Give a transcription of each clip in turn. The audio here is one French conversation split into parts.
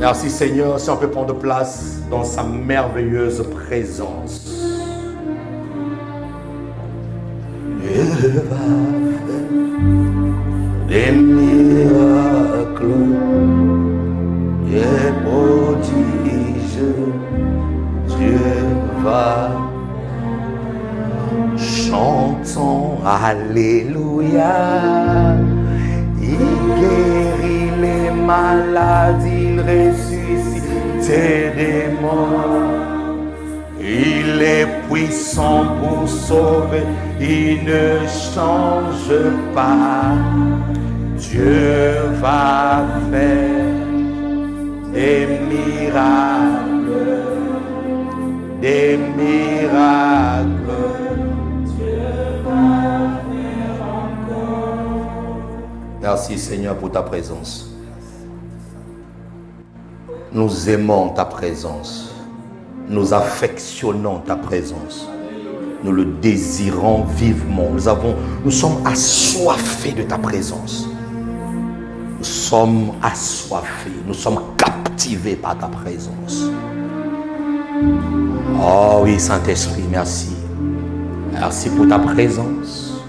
Merci Seigneur, si on peut prendre place dans sa merveilleuse présence. Il va faire des miracles, des prodiges. Dieu va. Chantons Alléluia. Il guérit les malades, il ressuscite des morts. Il est puissant pour sauver, il ne change pas. Dieu va faire des miracles, des miracles. Dieu va faire encore. Merci Seigneur pour ta présence. Nous aimons ta présence. Nous affectionnons ta présence. Nous le désirons vivement. Nous sommes assoiffés de ta présence. Nous sommes assoiffés. Nous sommes captivés par ta présence. Oh oui, Saint-Esprit, merci. Merci pour ta présence.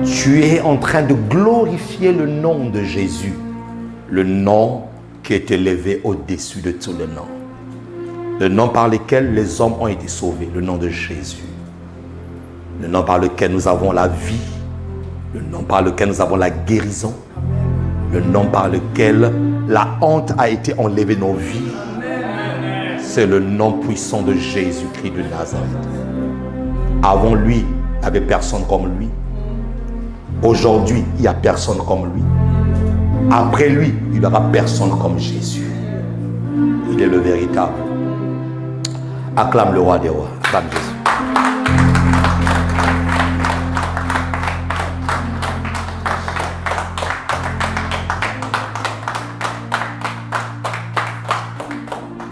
Tu es en train de glorifier le nom de Jésus. Le nom qui est élevé au-dessus de tous les noms. Le nom par lequel les hommes ont été sauvés. Le nom de Jésus. Le nom par lequel nous avons la vie. Le nom par lequel nous avons la guérison. Le nom par lequel la honte a été enlevée de nos vies. C'est le nom puissant de Jésus-Christ de Nazareth. Avant lui, il n'y avait personne comme lui. Aujourd'hui, il n'y a personne comme lui. Après lui, il n'y aura personne comme Jésus. Il est le véritable. Acclame le roi des rois. Acclame Jésus.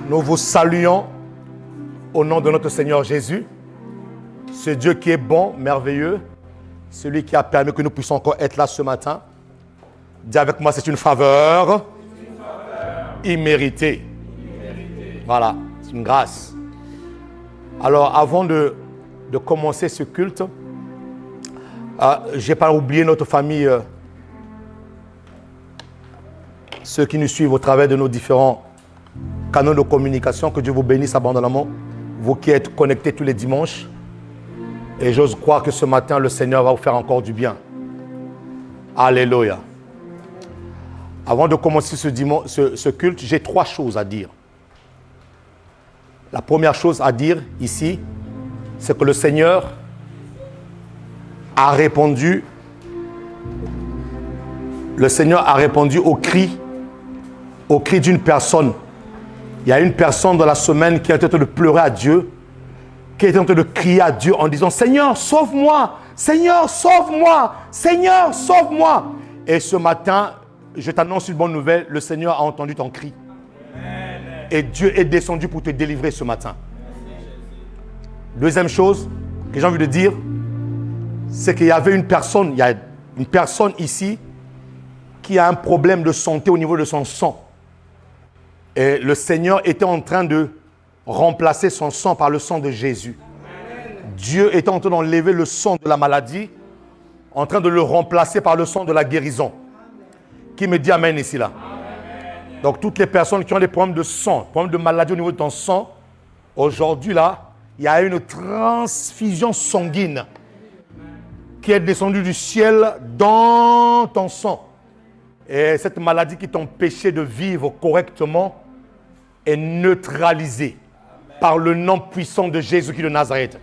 Nous vous saluons au nom de notre Seigneur Jésus. Ce Dieu qui est bon, merveilleux. Celui qui a permis que nous puissions encore être là ce matin. Dis avec moi, c'est une faveur imméritée. Voilà, c'est une grâce. Alors, avant de commencer ce culte, je n'ai pas oublié notre famille, ceux qui nous suivent au travers de nos différents canaux de communication. Que Dieu vous bénisse abondamment. Vous qui êtes connectés tous les dimanches. Et j'ose croire que ce matin, le Seigneur va vous faire encore du bien. Alléluia. Avant de commencer ce culte, j'ai 3 choses à dire. La première chose à dire ici, c'est que le Seigneur a répondu. Le Seigneur a répondu au cri d'une personne. Il y a une personne dans la semaine qui est en train de pleurer à Dieu, qui est en train de crier à Dieu en disant « Seigneur, sauve-moi! Seigneur, sauve-moi! Seigneur, sauve-moi !» Et ce matin, je t'annonce une bonne nouvelle, le Seigneur a entendu ton cri. Et Dieu est descendu pour te délivrer ce matin. Deuxième chose que j'ai envie de dire, c'est qu'il y avait il y a une personne ici qui a un problème de santé au niveau de son sang. Et le Seigneur était en train de remplacer son sang par le sang de Jésus. Dieu était en train d'enlever le sang de la maladie, en train de le remplacer par le sang de la guérison. Qui me dit amen ici là? Donc toutes les personnes qui ont des problèmes de sang, problèmes de maladie au niveau de ton sang, aujourd'hui là, il y a une transfusion sanguine qui est descendue du ciel dans ton sang. Et cette maladie qui t'empêchait de vivre correctement est neutralisée par le nom puissant de Jésus-Christ de Nazareth.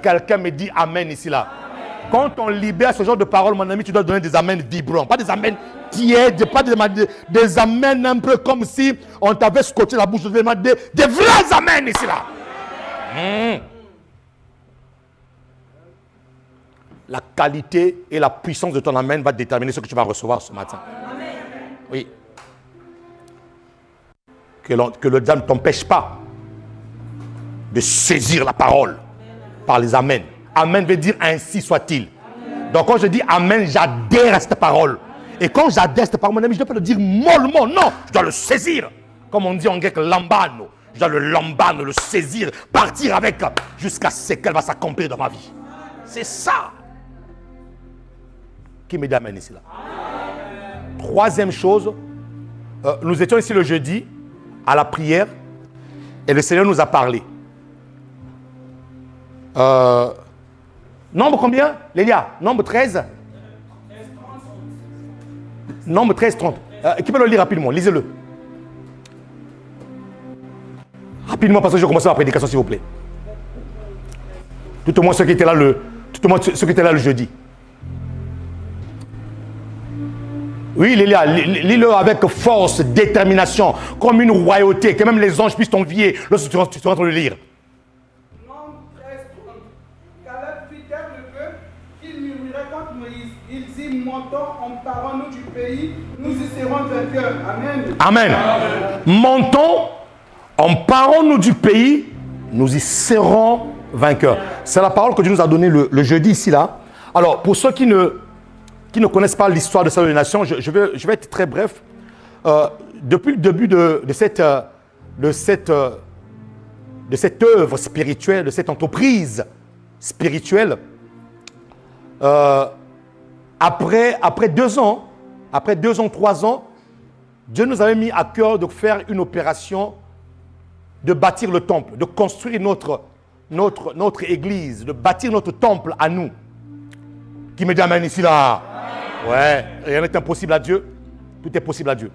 Quelqu'un me dit amen ici là. Quand on libère ce genre de paroles, mon ami, tu dois donner des amens vibrants. Pas des amens tièdes, pas des amens un peu comme si on t'avait scotché la bouche. Des vrais amens ici là. La qualité et la puissance de ton amen va déterminer ce que tu vas recevoir ce matin. Amen. Oui. Que le diable ne t'empêche pas de saisir la parole par les amens. Amen veut dire ainsi soit-il. Donc quand je dis amen, j'adhère à cette parole. Et quand j'adresse par mon ami, je ne dois pas le dire mollement. Non, je dois le saisir. Comme on dit en grec, lambano. Je dois le lambano, le saisir, partir avec jusqu'à ce qu'elle va s'accomplir dans ma vie. C'est ça. Qui me dit amen ici là. Troisième chose, nous étions ici le jeudi à la prière et le Seigneur nous a parlé. Nombre combien, Lélia? Nombre 13? Nombre 13, 30. Qui peut le lire rapidement? Lisez-le. Rapidement, parce que je commence la prédication, s'il vous plaît. Tout au moins ceux qui étaient là le jeudi. Oui, Lélia, lis-le avec force, détermination, comme une royauté, que même les anges puissent t'envier lorsque tu es en train de le lire. Nombre 13, 30. Caleb fit taire le peuple, qu'il murmurait contre Moïse. Il dit, montons, emparons-nous du pays, nous y serons vainqueurs. Amen. Amen. Montons, emparons-nous du pays, nous y serons vainqueurs. C'est la parole que Dieu nous a donnée le jeudi ici là. Alors, pour ceux qui ne connaissent pas l'histoire de Salut des Nations, je vais être très bref. Depuis le début de cette œuvre spirituelle, de cette entreprise spirituelle, après 2 ans, 3 ans, Dieu nous avait mis à cœur de faire une opération de bâtir le temple, de construire notre église, de bâtir notre temple à nous. Qui me dit amen ici là? Ouais, rien n'est impossible à Dieu. Tout est possible à Dieu.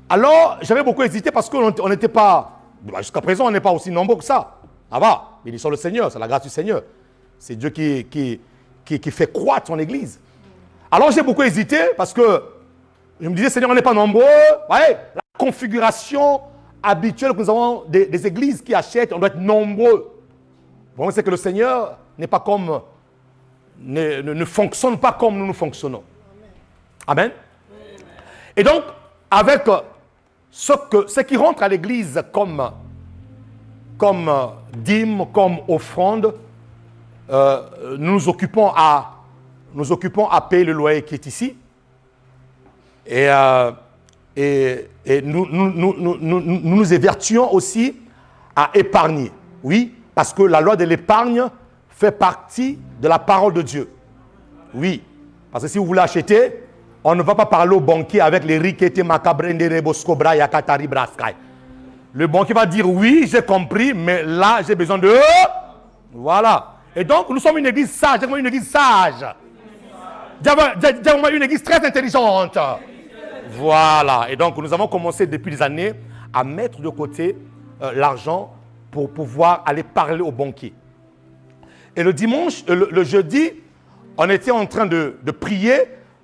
Alors, j'avais beaucoup hésité parce qu'on n'était pas, jusqu'à présent, on n'est pas aussi nombreux que ça. Ça va, bénissons le Seigneur, c'est la grâce du Seigneur. C'est Dieu qui fait croître son église. Alors, j'ai beaucoup hésité parce que je me disais, Seigneur, on n'est pas nombreux. Ouais, la configuration habituelle que nous avons des églises qui achètent, on doit être nombreux. Bon, c'est que le Seigneur n'est pas comme... Ne fonctionne pas comme nous fonctionnons. Amen. Et donc, avec ce qui rentre à l'église comme dîme, comme offrande, nous nous occupons à payer le loyer qui est ici. Et nous nous évertuons aussi à épargner. Oui, parce que la loi de l'épargne fait partie de la parole de Dieu. Oui. Parce que si vous voulez acheter, on ne va pas parler au banquier avec les riquetes macabrende reboscobra yakatari braskai. Le banquier va dire oui, j'ai compris, mais là j'ai besoin de... Voilà. Et donc nous sommes une église sage, une église sage. Une église très intelligente. Voilà. Et donc nous avons commencé depuis des années à mettre de côté l'argent pour pouvoir aller parler au banquier. Et le dimanche, le jeudi, on était en train de prier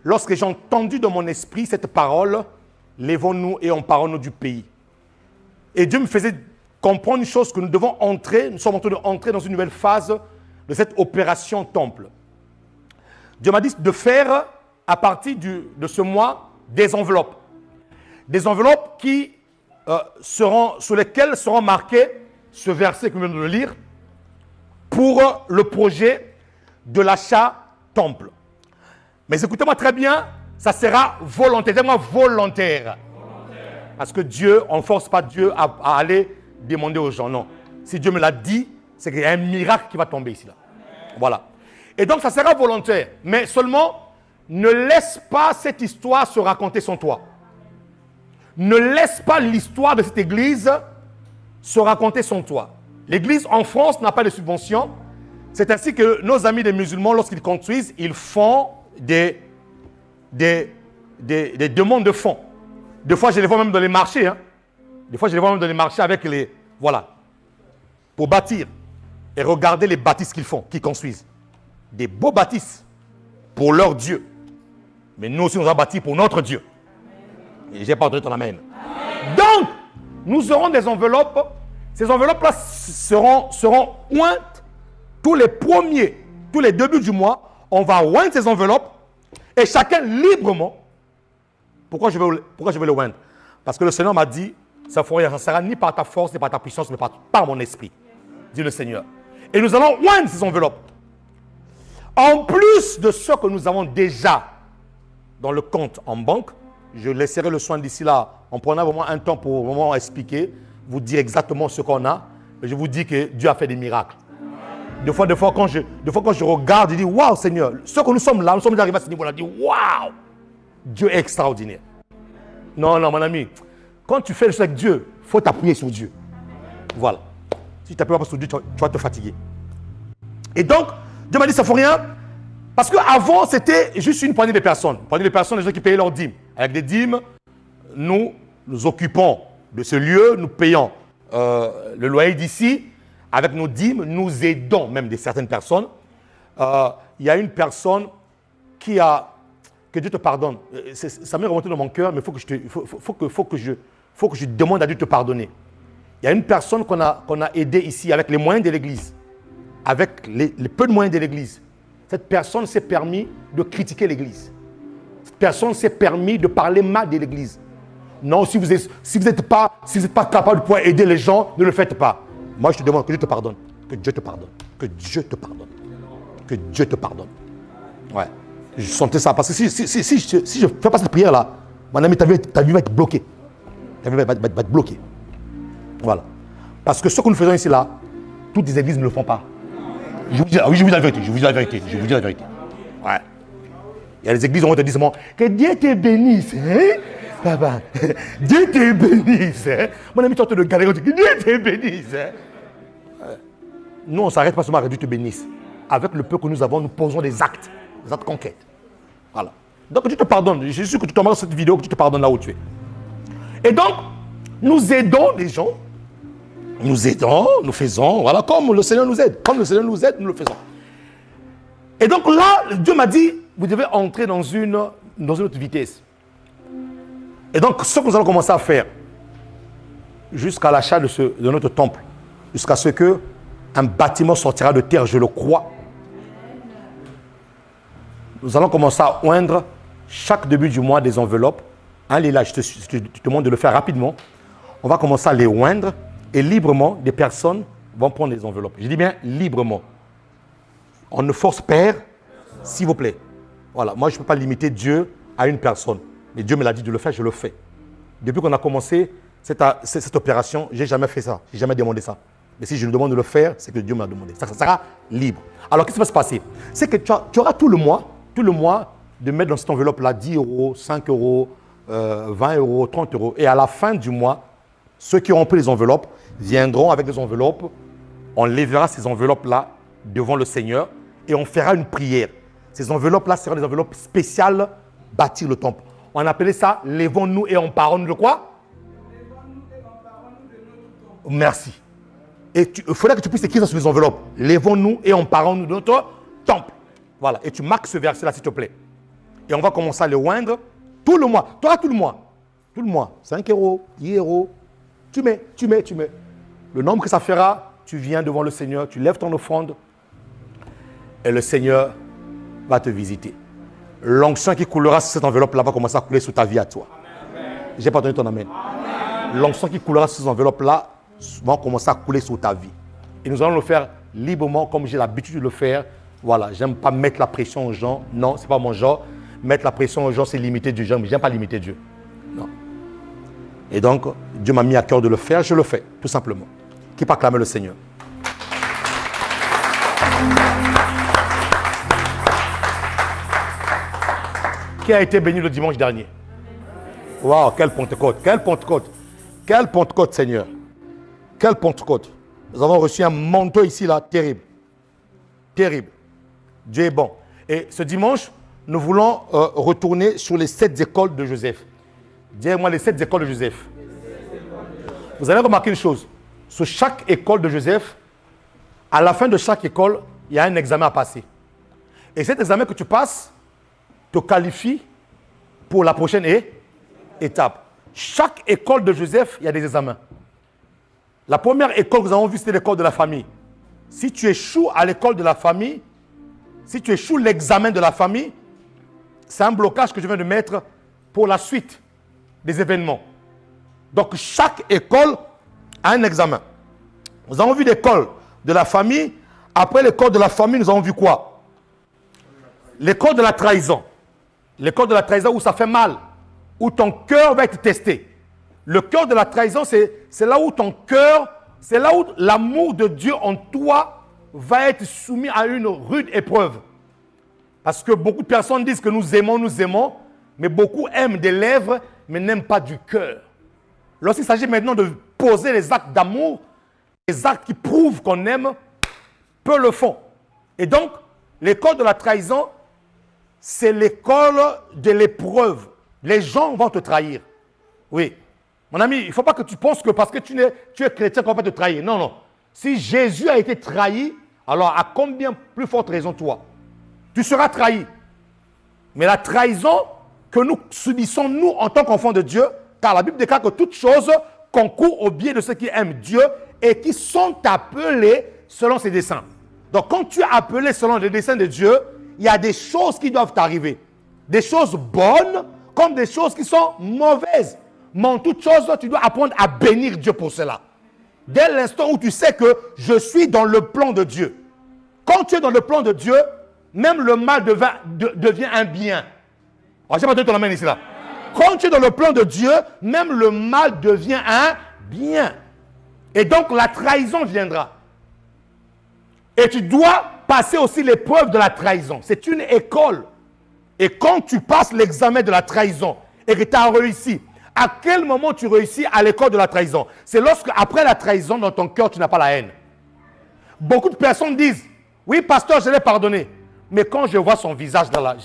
lorsque j'ai entendu dans mon esprit cette parole, lèvons-nous et emparons-nous du pays. Et Dieu me faisait comprendre une chose, que nous devons entrer, nous sommes en train d'entrer dans une nouvelle phase de cette opération temple. Dieu m'a dit de faire, à partir de ce mois, des enveloppes. Des enveloppes qui sur lesquelles seront marqués ce verset que nous venons de lire, pour le projet de l'achat temple. Mais écoutez-moi très bien, ça sera volontaire. Dis-moi volontaire. Parce que Dieu, on ne force pas Dieu à aller demander aux gens. Non. Si Dieu me l'a dit, c'est qu'il y a un miracle qui va tomber ici. Là. Voilà. Et donc, ça sera volontaire. Mais seulement, ne laisse pas cette histoire se raconter sans toi. Ne laisse pas l'histoire de cette église se raconter sans toi. L'église en France n'a pas de subvention. C'est ainsi que nos amis des musulmans, lorsqu'ils construisent, ils font des demandes de fonds. Des fois, je les vois même dans les marchés. Hein. Des fois, je les vois même dans les marchés avec les... Voilà. Pour bâtir. Et regardez les bâtisses qu'ils font, qu'ils construisent. Des beaux bâtisses pour leur Dieu. Mais nous aussi, nous avons bâti pour notre Dieu. Et j'ai pas entendu ton amen. Donc, nous aurons des enveloppes. Ces enveloppes-là seront ointes tous les débuts du mois. On va oindre ces enveloppes et chacun librement. Pourquoi je vais le oindre? Parce que le Seigneur m'a dit, ça ne sera ni par ta force, ni par ta puissance, mais par mon esprit, dit le Seigneur. Et nous allons oindre ces enveloppes. En plus de ce que nous avons déjà dans le compte en banque. Je laisserai le soin d'ici là, en prenant vraiment un temps pour vraiment expliquer, vous dire exactement ce qu'on a. Mais je vous dis que Dieu a fait des miracles. Des fois, quand je regarde, je dis, waouh Seigneur, ce que nous sommes là, nous sommes arrivés à ce niveau-là, je dis, waouh, Dieu est extraordinaire. Non, mon ami, quand tu fais le choses avec Dieu, il faut t'appuyer sur Dieu. Voilà. Si tu t'appuies pas sur Dieu, tu vas te fatiguer. Et donc, Dieu m'a dit, ça ne faut rien. Parce qu'avant, c'était juste une poignée de personnes. Une poignée de personnes, les gens qui payaient leurs dîmes. Avec des dîmes, nous occupons de ce lieu, nous payons le loyer d'ici. Avec nos dîmes, nous aidons même certaines personnes. Il y a une personne qui a... Que Dieu te pardonne. Ça m'est remonté dans mon cœur, mais il faut que je demande à Dieu de te pardonner. Il y a une personne qu'on a aidée ici avec les moyens de l'église. Avec les peu de moyens de l'église. Cette personne s'est permis de critiquer l'église. Cette personne s'est permis de parler mal de l'église. Non, si vous n'êtes pas capable de pouvoir aider les gens, ne le faites pas. Moi, je te demande que Dieu te pardonne. Que Dieu te pardonne. Que Dieu te pardonne. Que Dieu te pardonne. Ouais. Je sentais ça. Parce que si je ne fais pas cette prière-là, mon ami, ta vie va être bloquée. Ta vie va être bloquée. Voilà. Parce que ce que nous faisons ici, là, toutes les églises ne le font pas. Je vous dis la vérité. Ouais. Il y a des églises où on te dit seulement que Dieu te bénisse. Hein? Papa, Dieu te bénisse. Hein? Mon ami, tu es en train de galérer. Que Dieu te bénisse. Hein? Ouais. Nous, on ne s'arrête pas seulement à Dieu te bénisse. Avec le peu que nous avons, nous posons des actes concrets. Voilà. Donc, Dieu te pardonne. Je suis sûr que tu tomberas dans cette vidéo, que tu te pardonnes là où tu es. Et donc, nous aidons les gens. Nous aidons, nous faisons, voilà, comme le Seigneur nous aide. Comme le Seigneur nous aide, nous le faisons. Et donc là, Dieu m'a dit, vous devez entrer dans une autre vitesse. Et donc, ce que nous allons commencer à faire, jusqu'à l'achat de notre temple, jusqu'à ce qu'un bâtiment sortira de terre, je le crois, nous allons commencer à oindre chaque début du mois des enveloppes. Allez là, je te demande de le faire rapidement. On va commencer à les oindre. Et librement, des personnes vont prendre les enveloppes. Je dis bien librement. On ne force pas, s'il vous plaît. Voilà, moi je ne peux pas limiter Dieu à une personne. Mais Dieu me l'a dit de le faire, je le fais. Depuis qu'on a commencé cette opération, je n'ai jamais fait ça. Je n'ai jamais demandé ça. Mais si je le demande de le faire, c'est que Dieu m'a demandé. Ça sera libre. Alors qu'est-ce qui va se passer? C'est que tu auras tout le mois, de mettre dans cette enveloppe-là 10 euros, 5 euros, 20 euros, 30 euros. Et à la fin du mois, ceux qui auront pris les enveloppes viendront avec les enveloppes. On lèvera ces enveloppes-là devant le Seigneur et on fera une prière. Ces enveloppes-là seront des enveloppes spéciales bâtir le temple. On appelait ça « Lèvons-nous et emparons-nous de quoi ?» Lèvons-nous et emparons-nous de notre temple. Merci. Et il faudrait que tu puisses écrire sur les enveloppes « Lèvons-nous et emparons-nous de notre temple ». Voilà. Et tu marques ce verset-là, s'il te plaît. Et on va commencer à le oindre tout le mois. Tu auras tout le mois. Tout le mois. 5 euros, 10 euros. Tu mets. Le nombre que ça fera, tu viens devant le Seigneur, tu lèves ton offrande et le Seigneur va te visiter. L'onction qui coulera sur cette enveloppe-là va commencer à couler sur ta vie à toi. Je n'ai pas donné ton amen. L'onction qui coulera sur cette enveloppe-là va commencer à couler sur ta vie. Et nous allons le faire librement comme j'ai l'habitude de le faire. Voilà, j'aime pas mettre la pression aux gens. Non, ce n'est pas mon genre. Mettre la pression aux gens, c'est limiter Dieu. Mais je n'aime pas limiter Dieu. Non. Et donc, Dieu m'a mis à cœur de le faire, je le fais, tout simplement. Qui peut acclamer le Seigneur? Qui a été béni le dimanche dernier? Waouh, quelle Pentecôte, quelle Pentecôte, quelle Pentecôte, Seigneur. Quelle Pentecôte. Nous avons reçu un manteau ici, là, terrible. Terrible. Dieu est bon. Et ce dimanche, nous voulons retourner sur les 7 écoles de Joseph. Dis-moi les 7 écoles de Joseph. Vous allez remarquer une chose. Sur chaque école de Joseph, à la fin de chaque école, il y a un examen à passer. Et cet examen que tu passes te qualifie pour la prochaine étape. Chaque école de Joseph, il y a des examens. La première école que nous avons vue, c'était l'école de la famille. Si tu échoues à l'école de la famille, si tu échoues l'examen de la famille, c'est un blocage que je viens de mettre pour la suite des événements. Donc, chaque école a un examen. Nous avons vu l'école de la famille. Après l'école de la famille, nous avons vu quoi? L'école de la trahison. L'école de la trahison où ça fait mal, où ton cœur va être testé. Le cœur de la trahison, c'est là où ton cœur, c'est là où l'amour de Dieu en toi va être soumis à une rude épreuve. Parce que beaucoup de personnes disent que nous aimons, mais beaucoup aiment des lèvres, mais n'aiment pas du cœur. Lorsqu'il s'agit maintenant de poser les actes d'amour, les actes qui prouvent qu'on aime, peu le font. Et donc, l'école de la trahison, c'est l'école de l'épreuve. Les gens vont te trahir. Oui. Mon ami, il ne faut pas que tu penses que parce que tu es chrétien qu'on va te trahir. Non, non. Si Jésus a été trahi, alors à combien plus forte raison toi? Tu seras trahi. Mais la trahison que nous subissons, nous, en tant qu'enfants de Dieu, car la Bible déclare que toute chose concourt au bien de ceux qui aiment Dieu et qui sont appelés selon ses desseins. Donc, quand tu es appelé selon les desseins de Dieu, il y a des choses qui doivent t'arriver. Des choses bonnes comme des choses qui sont mauvaises. Mais en toute chose, tu dois apprendre à bénir Dieu pour cela. Dès l'instant où tu sais que je suis dans le plan de Dieu. Quand tu es dans le plan de Dieu, même le mal devient un bien. Je ne sais pas donner ton main ici là. Quand tu es dans le plan de Dieu, même le mal devient un bien. Et donc la trahison viendra. Et tu dois passer aussi l'épreuve de la trahison. C'est une école. Et quand tu passes l'examen de la trahison et que tu as réussi, à quel moment tu réussis à l'école de la trahison? C'est lorsque, après la trahison, dans ton cœur, tu n'as pas la haine. Beaucoup de personnes disent, oui, pasteur, je l'ai pardonné. Mais quand je vois son visage là,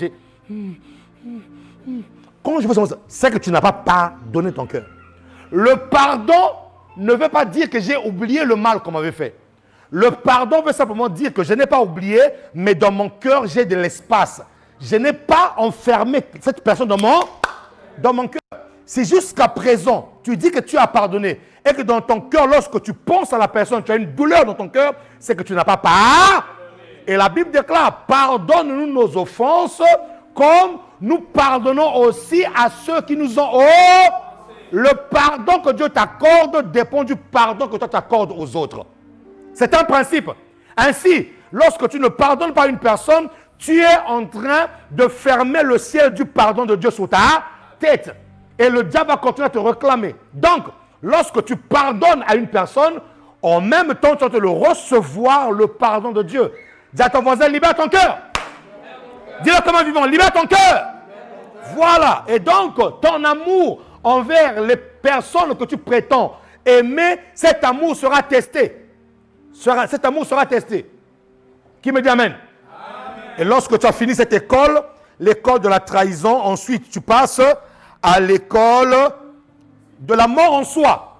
quand je vois son visage, c'est que tu n'as pas pardonné ton cœur. Le pardon ne veut pas dire que j'ai oublié le mal qu'on m'avait fait. Le pardon veut simplement dire que je n'ai pas oublié, mais dans mon cœur, j'ai de l'espace. Je n'ai pas enfermé cette personne dans mon cœur. Si jusqu'à présent, tu dis que tu as pardonné et que dans ton cœur, lorsque tu penses à la personne, tu as une douleur dans ton cœur, c'est que tu n'as pas pardonné. Et la Bible déclare, pardonne-nous nos offenses comme nous pardonnons aussi à ceux qui nous ont Le pardon que Dieu t'accorde dépend du pardon que toi t'accordes aux autres. C'est un principe. Ainsi, lorsque tu ne pardonnes pas une personne, tu es en train de fermer le ciel du pardon de Dieu sur ta tête. Et le diable va continuer à te réclamer. Donc, lorsque tu pardonnes à une personne, en même temps, tu vas te le recevoir, le pardon de Dieu. Dis à ton voisin, libère ton cœur. Dis-le comme un vivant, libère ton cœur. Voilà. Et donc, ton amour envers les personnes que tu prétends aimer, cet amour sera testé. Cet amour sera testé. Qui me dit amen? Amen. Et lorsque tu as fini cette école, l'école de la trahison, ensuite tu passes à l'école de la mort en soi.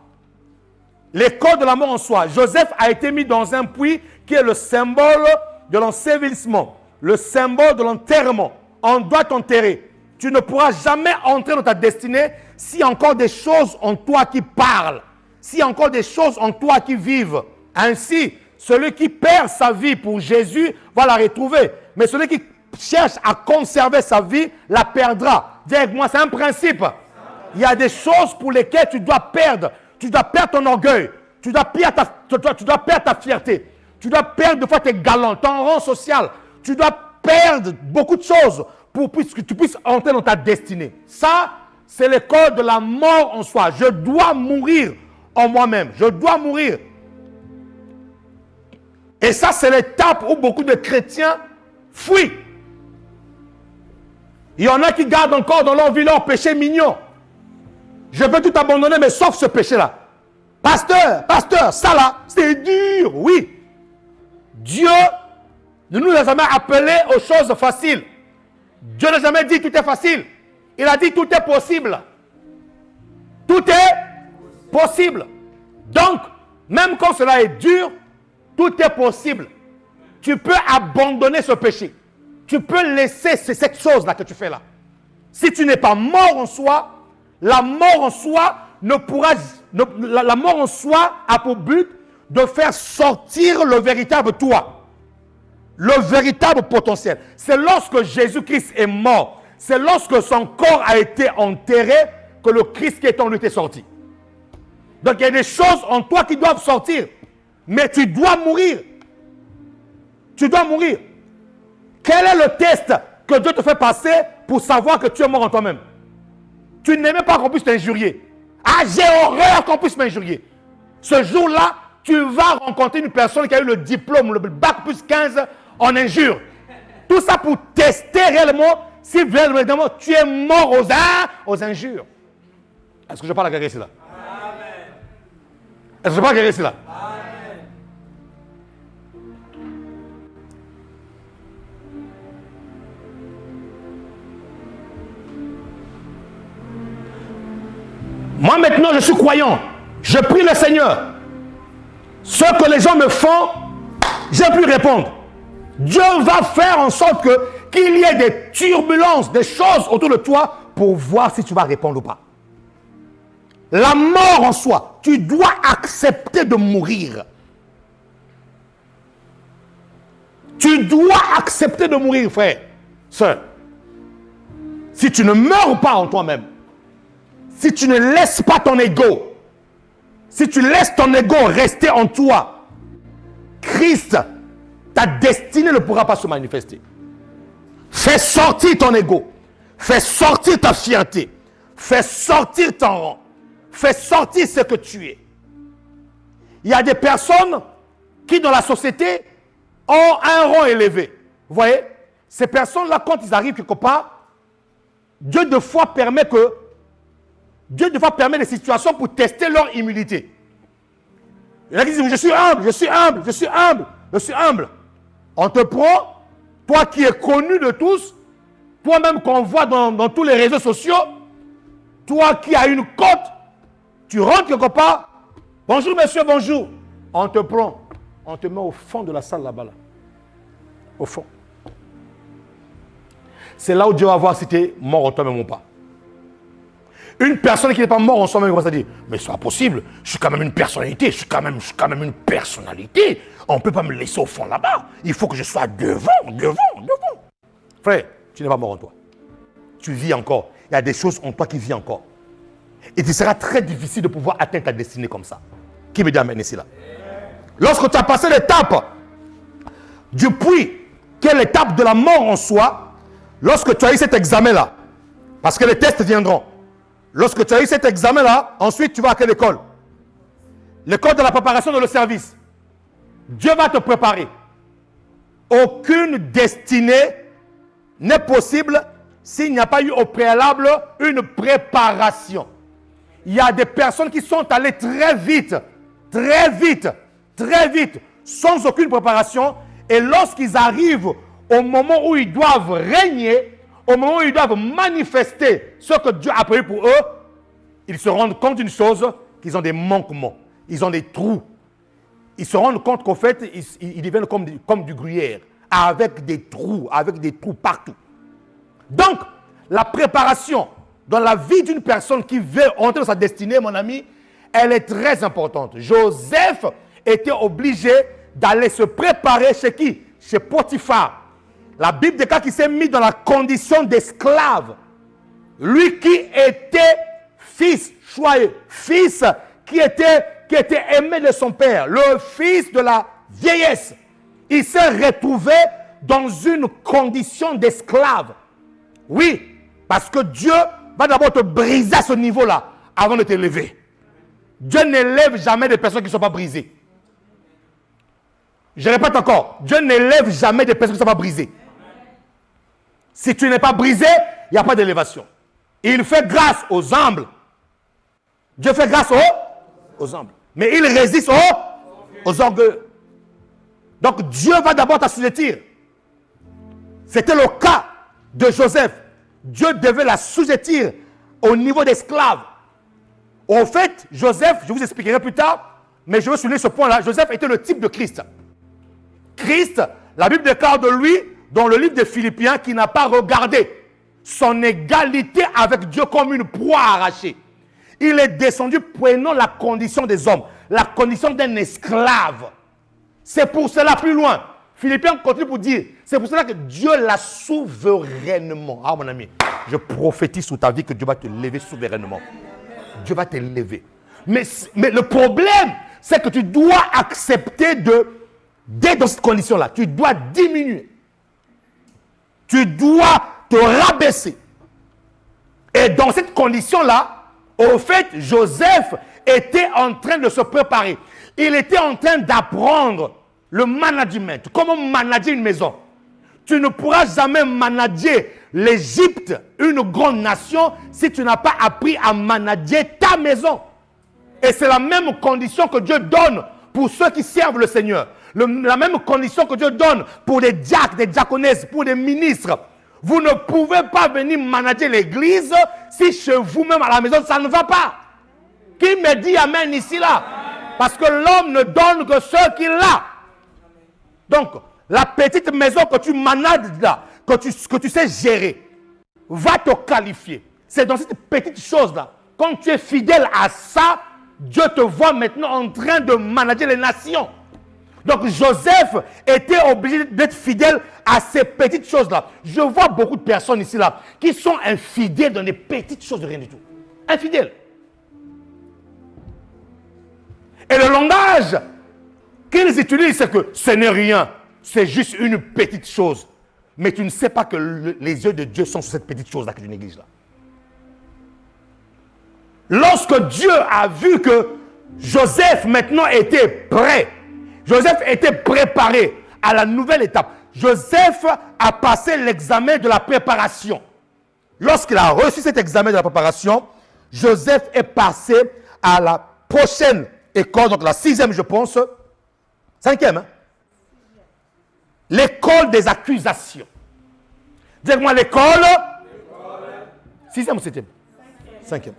L'école de la mort en soi. Joseph a été mis dans un puits qui est le symbole de l'ensevelissement, le symbole de l'enterrement. On doit t'enterrer. Tu ne pourras jamais entrer dans ta destinée s'il y a encore des choses en toi qui parlent, s'il y a encore des choses en toi qui vivent. Ainsi, celui qui perd sa vie pour Jésus va la retrouver. Mais celui qui cherche à conserver sa vie la perdra. Dis avec moi, c'est un principe. Il y a des choses pour lesquelles tu dois perdre. Tu dois perdre ton orgueil. Tu dois perdre ta fierté. Tu dois perdre de fois tes galons, ton rang social. Tu dois perdre beaucoup de choses pour que tu puisses entrer dans ta destinée. Ça, c'est l'école de la mort en soi. Je dois mourir en moi-même. Je dois mourir. Et ça, c'est l'étape où beaucoup de chrétiens fuient. Il y en a qui gardent encore dans leur vie leur péché mignon. Je peux tout abandonner, mais sauf ce péché-là. Pasteur, ça là, c'est dur, oui. Dieu ne nous a jamais appelés aux choses faciles. Dieu n'a jamais dit tout est facile. Il a dit tout est possible. Tout est possible. Donc, même quand cela est dur, tout est possible. Tu peux abandonner ce péché. Tu peux laisser cette chose-là que tu fais là. Si tu n'es pas mort en soi, la mort en soi la mort en soi a pour but de faire sortir le véritable toi. Le véritable potentiel. C'est lorsque Jésus-Christ est mort, c'est lorsque son corps a été enterré que le Christ qui est en lui est sorti. Donc il y a des choses en toi qui doivent sortir. Mais tu dois mourir. Tu dois mourir. Quel est le test que Dieu te fait passer pour savoir que tu es mort en toi-même. Tu n'aimais pas qu'on puisse t'injurier. Ah, j'ai horreur qu'on puisse m'injurier. Ce jour-là, tu vas rencontrer une personne qui a eu le diplôme, le bac plus 15 en injure. Tout ça pour tester réellement si vraiment tu es mort aux injures. Est-ce que je parle à quelqu'un ici là? Est-ce que je parle à quelqu'un ici là? Moi maintenant je suis croyant. Je prie le Seigneur. Ce que les gens me font, j'ai pu répondre. Dieu va faire en sorte qu'il y ait des turbulences, des choses autour de toi pour voir si tu vas répondre ou pas. La mort en soi, tu dois accepter de mourir. Tu dois accepter de mourir, frère, sœur. Si tu ne meurs pas en toi-même, si tu ne laisses pas ton ego, si tu laisses ton ego rester en toi, Christ, ta destinée ne pourra pas se manifester. Fais sortir ton ego. Fais sortir ta fierté. Fais sortir ton rang. Fais sortir ce que tu es. Il y a des personnes qui dans la société ont un rang élevé. Vous voyez? Ces personnes-là, quand ils arrivent quelque part, Dieu des fois permet des situations pour tester leur humilité. Il y en a qui disent, je suis humble, je suis humble, je suis humble, je suis humble. On te prend, toi qui es connu de tous, toi-même qu'on voit dans tous les réseaux sociaux, toi qui as une cote, tu rentres quelque part, bonjour monsieur, bonjour. On te prend, on te met au fond de la salle là-bas. Là. Au fond. C'est là où Dieu va voir si tu es mort en toi-même ou pas. Une personne qui n'est pas morte en soi-même, il va se dire, mais c'est pas possible, je suis quand même une personnalité, je suis quand même une personnalité. On ne peut pas me laisser au fond là-bas. Il faut que je sois devant. Frère, tu n'es pas mort en toi. Tu vis encore. Il y a des choses en toi qui vivent encore. Et il sera très difficile de pouvoir atteindre ta destinée comme ça. Qui me dit amen ici là? Lorsque tu as passé l'étape du puits, qui est l'étape de la mort en soi, lorsque tu as eu cet examen-là, parce que les tests viendront, lorsque tu as eu cet examen-là, ensuite tu vas à quelle école? L'école de la préparation de le service. Dieu va te préparer. Aucune destinée n'est possible s'il n'y a pas eu au préalable une préparation. Il y a des personnes qui sont allées très vite, sans aucune préparation. Et lorsqu'ils arrivent au moment où ils doivent régner, au moment où ils doivent manifester ce que Dieu a prévu pour eux, ils se rendent compte d'une chose, qu'ils ont des manquements, ils ont des trous. Ils se rendent compte qu'en fait, ils deviennent comme du gruyère, avec des trous partout. Donc, la préparation dans la vie d'une personne qui veut entrer dans sa destinée, mon ami, elle est très importante. Joseph était obligé d'aller se préparer chez qui? Chez Potiphar. La Bible déclare qu'il s'est mis dans la condition d'esclave. Lui qui était fils choyé, fils qui était aimé de son père, le fils de la vieillesse. Il s'est retrouvé dans une condition d'esclave. Oui, parce que Dieu va d'abord te briser à ce niveau-là avant de t'élever. Dieu n'élève jamais des personnes qui ne sont pas brisées. Je répète encore, Dieu n'élève jamais des personnes qui ne sont pas brisées. Si tu n'es pas brisé, il n'y a pas d'élévation. Il fait grâce aux humbles. Dieu fait grâce aux humbles. Mais il résiste aux orgueilleux. Donc Dieu va d'abord t'assujettir. C'était le cas de Joseph. Dieu devait l'assujettir au niveau d'esclave. En fait, Joseph, je vous expliquerai plus tard, mais je veux souligner ce point-là. Joseph était le type de Christ. Christ, la Bible déclare de lui, dans le livre des Philippiens, qui n'a pas regardé son égalité avec Dieu comme une proie arrachée. Il est descendu prenant la condition des hommes, la condition d'un esclave. C'est pour cela, plus loin, Philippiens continue pour dire, c'est pour cela que Dieu l'a souverainement. Ah mon ami, je prophétise sur ta vie que Dieu va te lever souverainement. Dieu va te lever. Mais le problème, c'est que tu dois accepter d'être dans cette condition-là. Tu dois diminuer. Tu dois te rabaisser. Et dans cette condition-là, au fait, Joseph était en train de se préparer. Il était en train d'apprendre le management. Comment manager une maison. Tu ne pourras jamais manager l'Égypte, une grande nation, si tu n'as pas appris à manager ta maison. Et c'est la même condition que Dieu donne pour ceux qui servent le Seigneur. La même condition que Dieu donne pour des diacres, des diaconesses, pour des ministres. Vous ne pouvez pas venir manager l'église si chez vous-même à la maison, ça ne va pas. Qui me dit amen ici là? Parce que l'homme ne donne que ce qu'il a. Donc, la petite maison que tu manages là, que tu sais gérer, va te qualifier. C'est dans cette petite chose-là. Quand tu es fidèle à ça, Dieu te voit maintenant en train de manager les nations. Donc Joseph était obligé d'être fidèle à ces petites choses-là. Je vois beaucoup de personnes ici là qui sont infidèles dans des petites choses de rien du tout. Infidèles. Et le langage qu'ils utilisent, c'est que ce n'est rien. C'est juste une petite chose. Mais tu ne sais pas que les yeux de Dieu sont sur cette petite chose-là que tu négliges là. Lorsque Dieu a vu que Joseph maintenant était prêt, Joseph était préparé à la nouvelle étape. Joseph a passé l'examen de la préparation. Lorsqu'il a reçu cet examen de la préparation, Joseph est passé à la prochaine école, donc la 6e, je pense. 5e, hein? L'école des accusations. Dites-moi l'école. 6e ou 7e? 5e.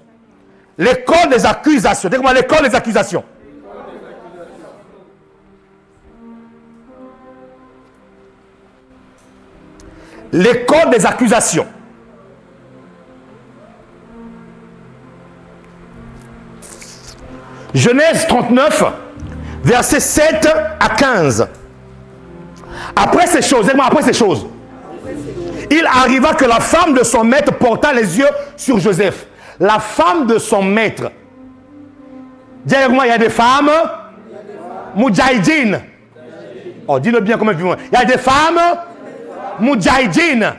L'école des accusations. Dites-moi l'école des accusations. L'école des accusations. Genèse 39, versets 7 à 15. Après ces choses, dites-moi après ces choses, il arriva que la femme de son maître porta les yeux sur Joseph. La femme de son maître. Dis avec moi, il y a des femmes. Moudjahidines. Oh, dis-le bien comme un. Il y a des femmes. Moudjahidines.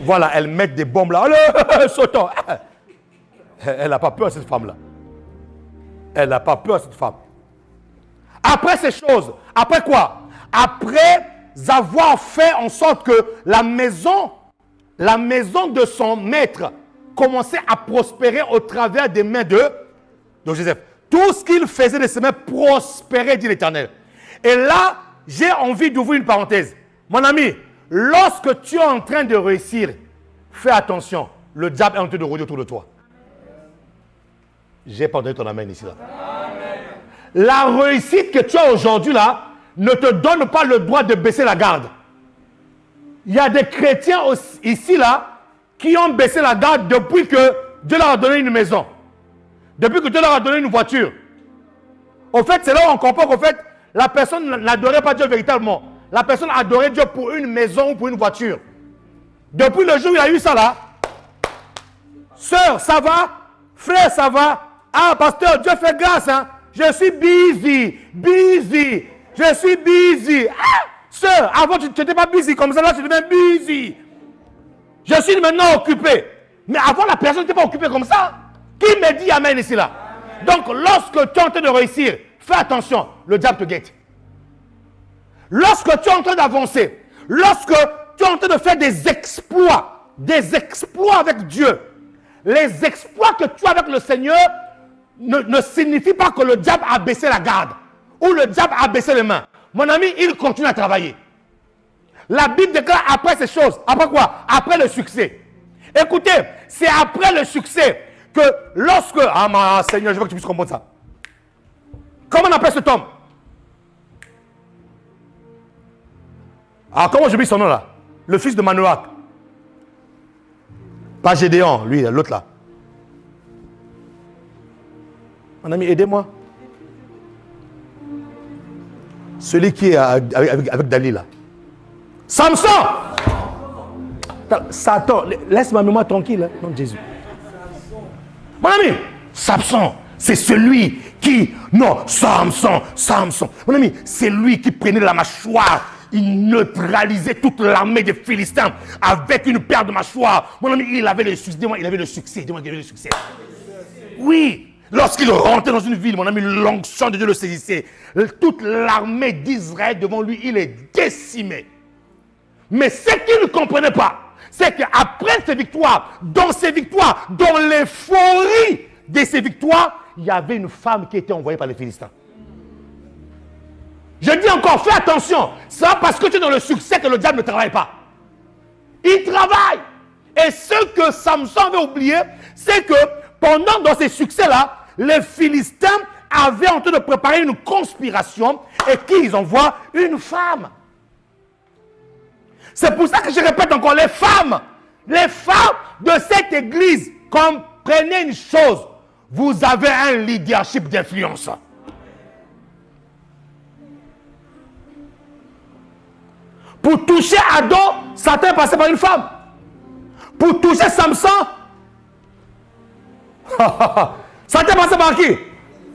Voilà, elles mettent des bombes là. Sautant. Elle n'a pas peur, cette femme-là. Elle n'a pas peur, cette femme. Après ces choses, après quoi? Après avoir fait en sorte que la maison de son maître commençait à prospérer au travers des mains de Joseph. Tout ce qu'il faisait de ses mains prospérait, dit l'Éternel. Et là, j'ai envie d'ouvrir une parenthèse. Mon ami, lorsque tu es en train de réussir, fais attention. Le diable est en train de rôder autour de toi. J'ai pas entendu ton amen ici là. Amen. La réussite que tu as aujourd'hui là ne te donne pas le droit de baisser la garde. Il y a des chrétiens ici là qui ont baissé la garde depuis que Dieu leur a donné une maison. Depuis que Dieu leur a donné une voiture. Au fait, c'est là où on comprend qu'au fait, la personne n'adorait pas Dieu véritablement. La personne adorait Dieu pour une maison ou pour une voiture. Depuis le jour où il a eu ça là, sœur, ça va? Frère, ça va? Ah, pasteur, Dieu fait grâce, hein? Je suis busy. Je suis busy. Ah, sœur, avant tu n'étais pas busy comme ça, là tu deviens busy. Je suis maintenant occupé. Mais avant, la personne n'était pas occupée comme ça. Qui me dit amen ici là? Amen. Donc, lorsque tu es en train de réussir, fais attention, le diable te guette. Lorsque tu es en train d'avancer, lorsque tu es en train de faire des exploits avec Dieu, les exploits que tu as avec le Seigneur ne signifient pas que le diable a baissé la garde ou le diable a baissé les mains. Mon ami, il continue à travailler. La Bible déclare après ces choses. Après quoi? Après le succès. Écoutez, c'est après le succès que lorsque... Ah, ma Seigneur, je veux que tu puisses comprendre ça. Comment on appelle cet homme? Ah, comment je dis son nom là? Le fils de Manoach. Pas Gédéon, lui, l'autre là. Mon ami, aidez-moi. Celui qui est avec Dali là. Samson! Satan, laisse ma mémoire tranquille, hein? Non, Jésus. Mon ami, Samson, c'est celui qui... Non, Samson. Mon ami, c'est lui qui prenait la mâchoire. il neutralisait toute l'armée des Philistins avec une paire de mâchoires. Mon ami, il avait le succès. Dis-moi, il avait le succès. Dis-moi, il avait le succès. Oui. Lorsqu'il rentrait dans une ville, mon ami, l'onction de Dieu le saisissait. Toute l'armée d'Israël devant lui, il est décimé. Mais ce qu'il ne comprenait pas, c'est qu'après ces victoires, dans l'euphorie de ces victoires, il y avait une femme qui était envoyée par les Philistins. Je dis encore, fais attention. C'est pas parce que tu es dans le succès que le diable ne travaille pas. Il travaille. Et ce que Samson avait oublié, c'est que pendant dans ces succès-là, les Philistins avaient en train de préparer une conspiration et qu'ils envoient une femme. C'est pour ça que je répète encore, les femmes de cette église, comprenez une chose, vous avez un leadership d'influence. Pour toucher Adam, Satan est passé par une femme. Pour toucher Samson, Satan est passé par qui?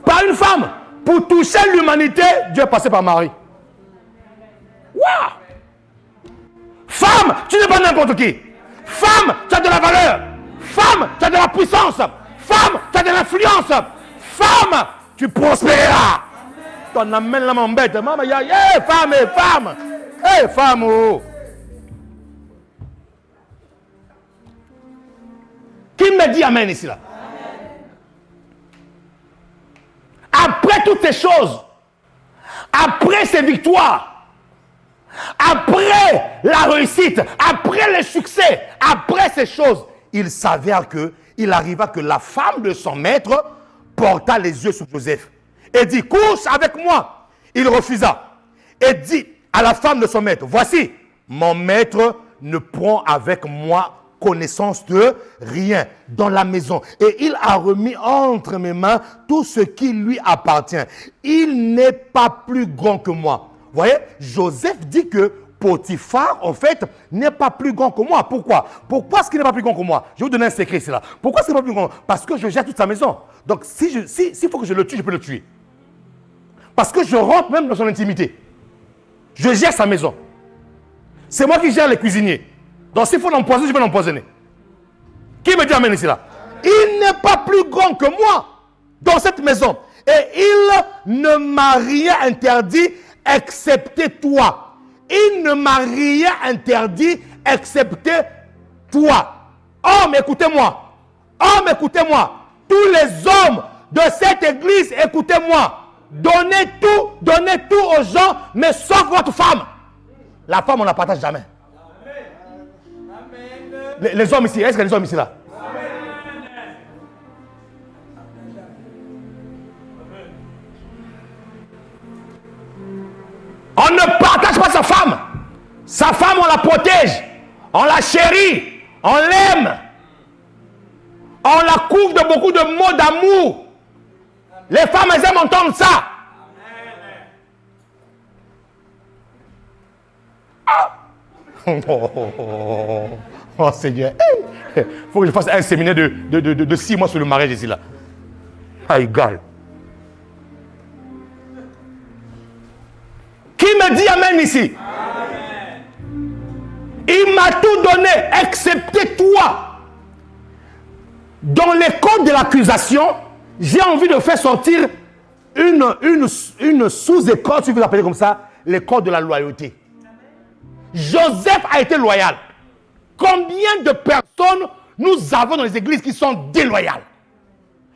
Par une femme. Pour toucher l'humanité, Dieu est passé par Marie. Waouh! Femme, tu n'es pas n'importe qui. Femme, tu as de la valeur. Femme, tu as de la puissance. Femme, tu as de l'influence. Femme, tu prospéreras. Ton amène la m'embête. Maman, femme, femme. Femme, oh. Qui me dit amen ici là? Après toutes ces choses, après ces victoires, après la réussite, après le succès, après ces choses, il s'avère qu'il arriva que la femme de son maître porta les yeux sur Joseph et dit, couche avec moi. Il refusa et dit à la femme de son maître, voici, mon maître ne prend avec moi connaissance de rien dans la maison. Et il a remis entre mes mains tout ce qui lui appartient. Il n'est pas plus grand que moi. Vous voyez, Joseph dit que Potiphar, en fait, n'est pas plus grand que moi. Pourquoi? Pourquoi est-ce qu'il n'est pas plus grand que moi? Je vais vous donner un secret, c'est là. Pourquoi est-ce qu'il n'est pas plus grand? Parce que je gère toute sa maison. Donc, s'il faut que je le tue, je peux le tuer. Parce que je rentre même dans son intimité. Je gère sa maison. C'est moi qui gère les cuisiniers. Donc, s'il faut l'empoisonner, je vais l'empoisonner. Qui me dit amen ici là? Il n'est pas plus grand que moi dans cette maison. Et il ne m'a rien interdit excepté toi. Il ne m'a rien interdit excepté toi. Homme, écoutez-moi. Homme, écoutez-moi. Tous les hommes de cette église, écoutez-moi. Donnez tout aux gens, mais sauf votre femme. La femme, on ne la partage jamais. Les hommes ici, est-ce qu'il y a des hommes ici là? On ne partage pas sa femme. Sa femme, on la protège. On la chérit. On l'aime. On la couvre de beaucoup de mots d'amour. Les femmes, elles aiment entendre ça. Oh Seigneur. Il faut que je fasse un séminaire de 6 mois sur le mariage ici là. Ah, égal. Qui me dit amen ici? Amen. Il m'a tout donné, excepté toi. Dans les codes de l'accusation, j'ai envie de faire sortir une sous-école, si vous l'appelez comme ça, les codes de la loyauté. Joseph a été loyal. Combien de personnes nous avons dans les églises qui sont déloyales?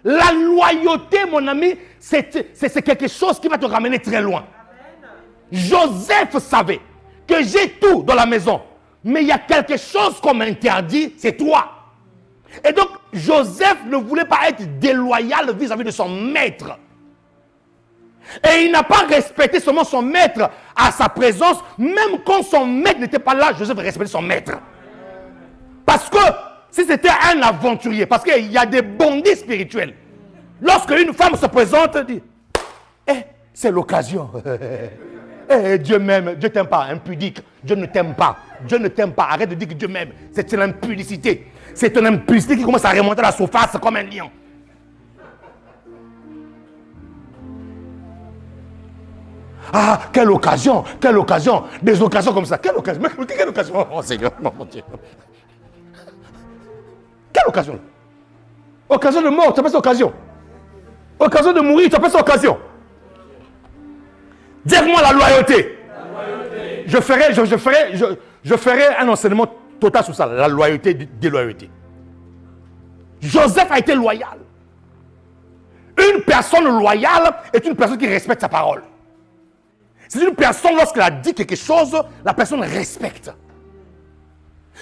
La loyauté, mon ami, c'est quelque chose qui va te ramener très loin. Joseph savait que j'ai tout dans la maison, mais il y a quelque chose qu'on m'interdit, c'est toi. Et donc, Joseph ne voulait pas être déloyal vis-à-vis de son maître. Et il n'a pas respecté seulement son maître à sa présence, même quand son maître n'était pas là, Joseph respectait son maître. Parce que si c'était un aventurier, parce qu'il y a des bandits spirituels, lorsque une femme se présente, dit, c'est l'occasion. Dieu m'aime, Dieu t'aime pas, impudique, Dieu ne t'aime pas, Dieu ne t'aime pas, arrête de dire que Dieu m'aime, c'est une impudicité, c'est une impudicité qui commence à remonter à la surface comme un lion. Ah, quelle occasion, quelle occasion. Des occasions comme ça. Quelle occasion, quelle occasion. Oh Seigneur, mon Dieu. Quelle occasion? Occasion de mort, tu appelles ça occasion. Occasion de mourir, tu appelles ça occasion. Dis-moi la loyauté. La loyauté. Je ferai un enseignement total sur ça, la loyauté, déloyauté. Joseph a été loyal. Une personne loyale est une personne qui respecte sa parole. C'est une personne, lorsqu'elle a dit quelque chose, la personne respecte.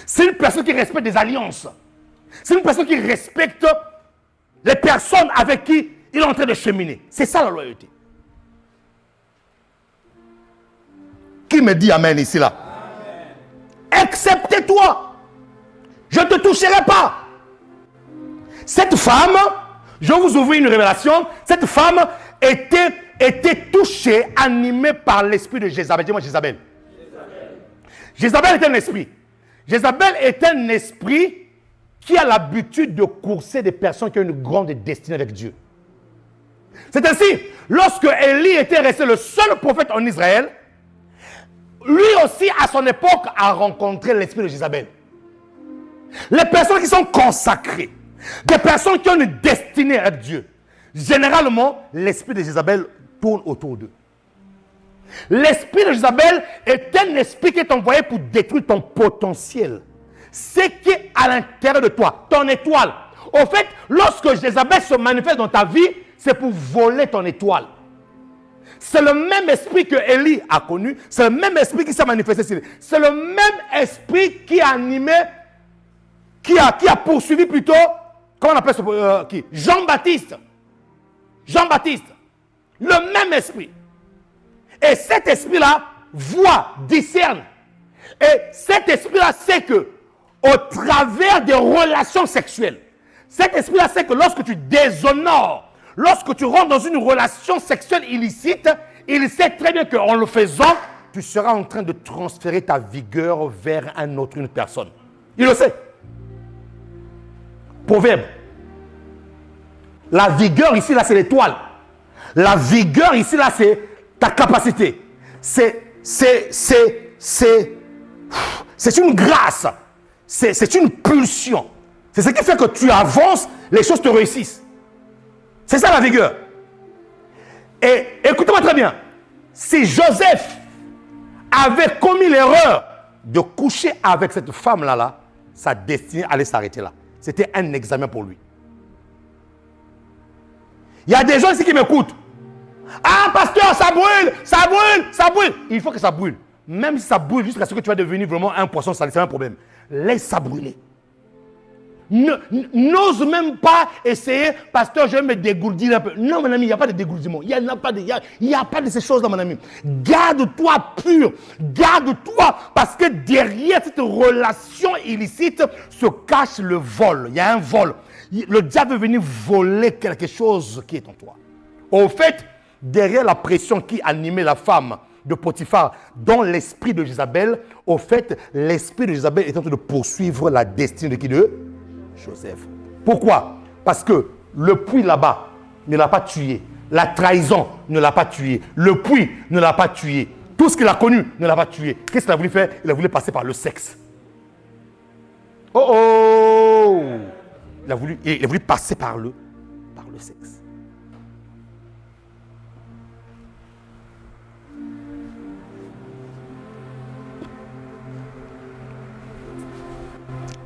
C'est une personne qui respecte des alliances. C'est une personne qui respecte les personnes avec qui il est en train de cheminer. C'est ça la loyauté. Qui me dit amen ici là? Excepté toi, je ne te toucherai pas. Cette femme, je vais vous ouvrir une révélation. Cette femme était touchée, animée par l'esprit de Jézabel. Dis-moi Jézabel. Jézabel est un esprit. Jézabel est un esprit qui a l'habitude de courser des personnes qui ont une grande destinée avec Dieu. C'est ainsi, lorsque Élie était resté le seul prophète en Israël, lui aussi, à son époque, a rencontré l'esprit de Jézabel. Les personnes qui sont consacrées, des personnes qui ont une destinée avec Dieu, généralement, l'esprit de Jézabel tourne autour d'eux. L'esprit de Jézabel est un esprit qui est envoyé pour détruire ton potentiel. Ce qui est à l'intérieur de toi, ton étoile. Au fait, lorsque Jézabel se manifeste dans ta vie, c'est pour voler ton étoile. C'est le même esprit que Élie a connu. C'est le même esprit qui s'est manifesté sur lui. C'est le même esprit qui a animé, qui a poursuivi plutôt, comment on appelle ça, qui? Jean-Baptiste. Jean-Baptiste. Le même esprit. Et cet esprit-là voit, discerne. Et cet esprit-là sait que, au travers des relations sexuelles, cet esprit-là sait que lorsque tu déshonores, lorsque tu rentres dans une relation sexuelle illicite, il sait très bien qu'en le faisant, tu seras en train de transférer ta vigueur vers une personne. Il le sait. Proverbe. La vigueur ici, là, c'est l'étoile. La vigueur ici, là, c'est ta capacité. C'est une grâce. C'est une pulsion. C'est ce qui fait que tu avances, les choses te réussissent. C'est ça la vigueur. Et écoutez-moi très bien. Si Joseph avait commis l'erreur de coucher avec cette femme-là, sa destinée allait s'arrêter là. C'était un examen pour lui. Il y a des gens ici qui m'écoutent. Ah, pasteur, ça brûle, ça brûle, ça brûle. Il faut que ça brûle. Même si ça brûle jusqu'à ce que tu vas devenir vraiment un poisson salé, c'est un problème. Laisse ça brûler. N'ose même pas essayer, pasteur, je vais me dégourdir un peu. Non, mon ami, il n'y a pas de dégourdissement. Il n'y a pas de ces choses-là, mon ami. Garde-toi pur. Garde-toi, parce que derrière cette relation illicite se cache le vol. Il y a un vol. Le diable veut venir voler quelque chose qui est en toi. Au fait, derrière la pression qui animait la femme de Potiphar dans l'esprit de Jézabel, au fait, l'esprit de Jézabel est en train de poursuivre la destinée de qui? De Joseph. Pourquoi? Parce que le puits là-bas ne l'a pas tué. La trahison ne l'a pas tué. Le puits ne l'a pas tué. Tout ce qu'il a connu ne l'a pas tué. Qu'est-ce qu'il a voulu faire? Il a voulu passer par le sexe. Oh oh! Il a voulu passer par le sexe.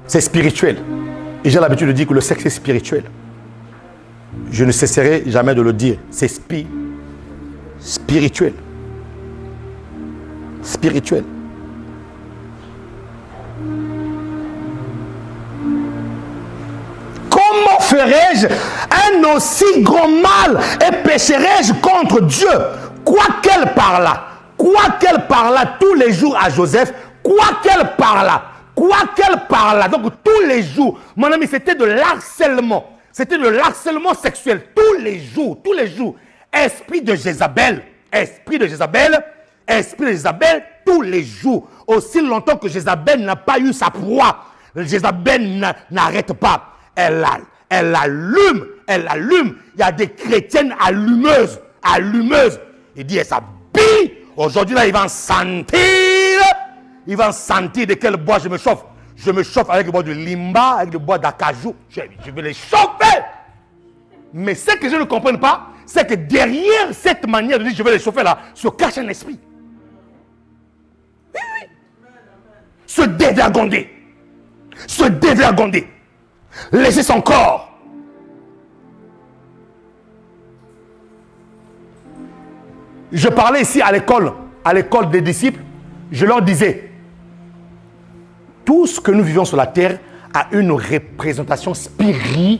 C'est spirituel. Et j'ai l'habitude de dire que le sexe est spirituel. Je ne cesserai jamais de le dire. C'est spirituel. Spirituel. Comment ferais-je un aussi grand mal et pécherais-je contre Dieu? Quoiqu'elle parlât tous les jours à Joseph, quoiqu'elle parlât, donc tous les jours, mon ami, c'était de l'harcèlement. C'était de l'harcèlement sexuel tous les jours. Esprit de Jézabel, tous les jours. Aussi longtemps que Jézabel n'a pas eu sa proie, Jézabel n'arrête pas. Elle allume. Il y a des chrétiennes allumeuses. Il dit, ça l'esprit, aujourd'hui là, il va en sentir. Il va en sentir de quel bois je me chauffe. Je me chauffe avec le bois de limba, avec le bois d'acajou. Je vais les chauffer. Mais ce que je ne comprends pas, c'est que derrière cette manière de dire je vais les chauffer là, se cache un esprit. Oui, oui. Se dévergonder. Se dévergonder. Laisser son corps. Je parlais ici à l'école des disciples. Je leur disais, tout ce que nous vivons sur la terre a une représentation spirituelle.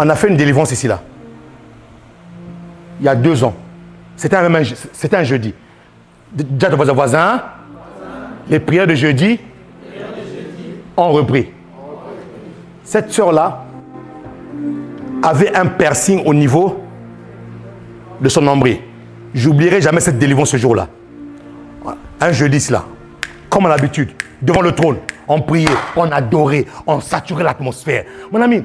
On a fait une délivrance ici, là. Il y a 2 ans. C'était un jeudi. Déjà, vos voisins, les prières de jeudi ont repris. Cette sœur-là avait un piercing au niveau de son nombril. J'oublierai jamais cette délivrance ce jour-là. Un jeudi, là, comme à l'habitude, devant le trône, on priait, on adorait, on saturait l'atmosphère. Mon ami,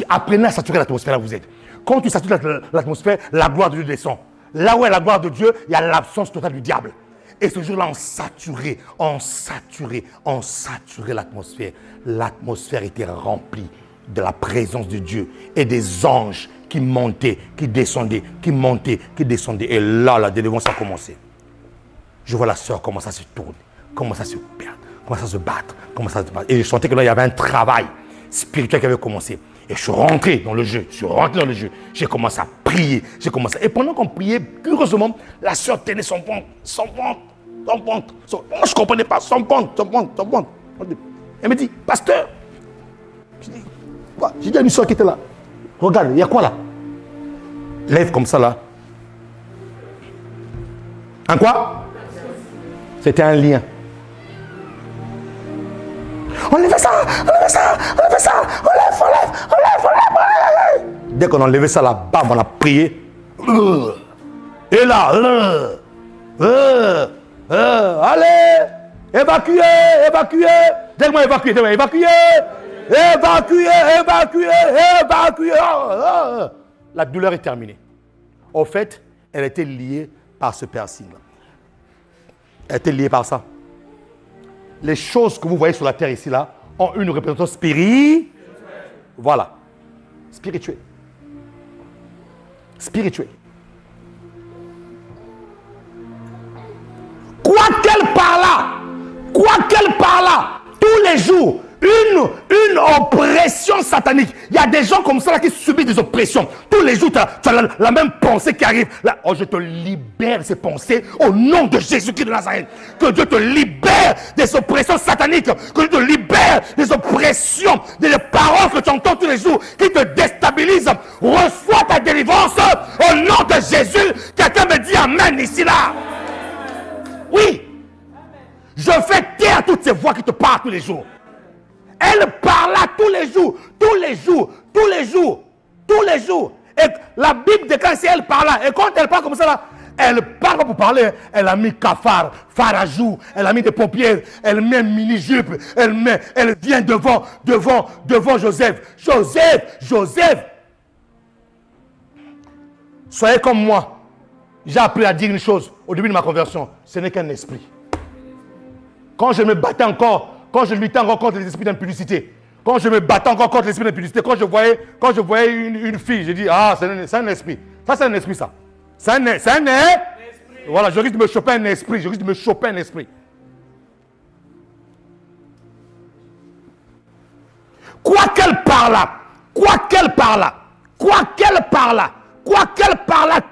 apprenez à saturer l'atmosphère là où vous êtes. Quand tu satures l'atmosphère, la gloire de Dieu descend. Là où est la gloire de Dieu, il y a l'absence totale du diable. Et ce jour-là, on saturait l'atmosphère. L'atmosphère était remplie de la présence de Dieu et des anges qui montaient, qui descendaient, qui montaient, qui descendaient. Et là, la délivrance a commencé. Je vois la sœur commencer à se tourner, commencer à se perdre, commencer à se battre, Et je sentais que là, il y avait un travail spirituel qui avait commencé. Et je suis rentré dans le jeu. J'ai commencé à prier. Et pendant qu'on priait, curieusement, la sœur tenait son ventre. Moi, je ne comprenais pas. Son ventre. Elle me dit, pasteur. Je dis, quoi? J'ai dit à une soeur qui était là. Regarde, il y a quoi là? Lève comme ça là. Un quoi? C'était un lien. On lève ça. Dès qu'on enlevait ça là, bam, on a prié. Et là, allez, évacuez. Dès-moi évacuer. La douleur est terminée. Au fait, elle était liée par ce piercing. Elle était liée par ça. Les choses que vous voyez sur la terre ici là ont une représentation spirituelle. Voilà. Spirituelle. Quoi qu'elle parle, tous les jours, une oppression satanique. Il y a des gens comme ça là, qui subissent des oppressions. Tous les jours, tu as la même pensée qui arrive. Là, oh, je te libère de ces pensées au nom de Jésus-Christ de Nazareth. Que Dieu te libère des oppressions sataniques. Que Dieu te libère des oppressions, des paroles que tu entends tous les jours qui te déstabilisent. Reçois ta délivrance au nom de Jésus. Quelqu'un me dit amen ici là. Oui. Je fais taire toutes ces voix qui te parlent tous les jours. Elle parla tous les jours. Et la Bible déclare si elle parla. Et quand elle parle comme ça, là, elle parle pour parler. Elle a mis cafard, farajou, elle a mis des paupières, elle met mini-jupe, elle vient devant Joseph. Joseph. Soyez comme moi. J'ai appris à dire une chose au début de ma conversion. Ce n'est qu'un esprit. Quand je me battais encore, quand je luttais encore contre les esprits d'impudicité, quand je me battais encore contre les esprits d'impudicité, quand je voyais une fille, j'ai dit, ah, c'est un esprit. Ça, c'est un esprit, ça. C'est un esprit. Voilà, je risque de me choper un esprit. Quoi qu'elle parla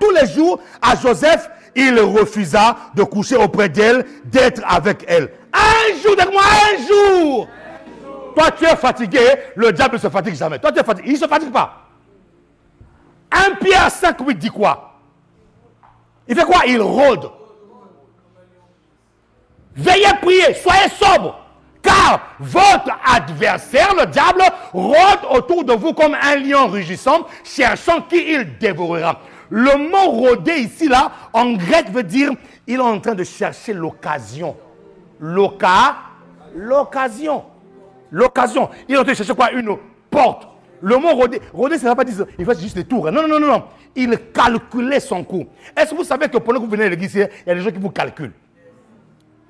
tous les jours à Joseph, il refusa de coucher auprès d'elle, d'être avec elle. Un jour. Toi, tu es fatigué, le diable ne se fatigue jamais. Toi, tu es fatigué, il ne se fatigue pas. 1 Pierre 5:8 dit quoi? Il fait quoi? Il rôde. Veillez prier, soyez sobre, car votre adversaire, le diable, rôde autour de vous comme un lion rugissant, cherchant qui il dévorera. Le mot rôder ici, là, en grec veut dire, il est en train de chercher l'occasion. L'occasion. Il est en train de chercher quoi? Une porte, Le mot rôder, rôder, ça ne va pas dire il fait juste des tours. Non, non, non, non. Il calculait son coût. Est-ce que vous savez que pendant que vous venez à l'église, il y a des gens qui vous calculent?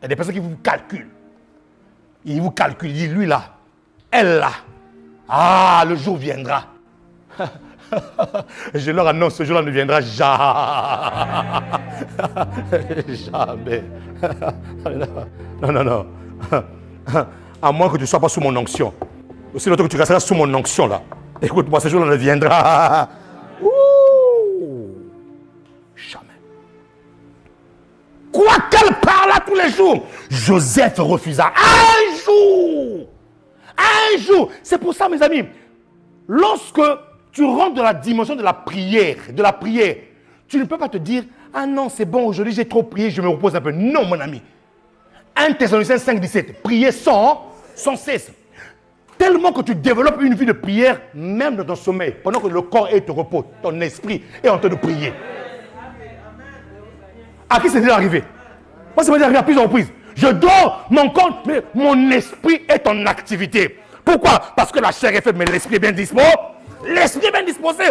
Il y a des personnes qui vous calculent. Ils vous calculent. Ils disent, lui là, elle là. Ah, le jour viendra. Je leur annonce, ce jour-là ne viendra jamais. Non, non, non. À moins que tu ne sois pas sous mon onction. Aussi longtemps que tu resteras sous mon onction là. Écoute-moi, ce jour-là ne viendra. Ouh. Jamais. Quoi qu'elle parle tous les jours, Joseph refusa. Un jour. Un jour. C'est pour ça, mes amis, lorsque tu rentres dans la dimension de la prière, tu ne peux pas te dire, ah non, c'est bon, aujourd'hui j'ai trop prié, je me repose un peu. Non, mon ami. 1 Thessaloniciens 5,17, prier sans cesse. Tellement que tu développes une vie de prière, même dans ton sommeil, pendant que le corps est au repos, ton esprit est en train de prier. À qui c'est déjà arrivé? Moi, ça m'est déjà arrivé à plusieurs reprises. Je dors, mon corps, mais mon esprit est en activité. Pourquoi? Parce que la chair est faible, mais l'esprit est bien disposé. L'esprit est bien disposé.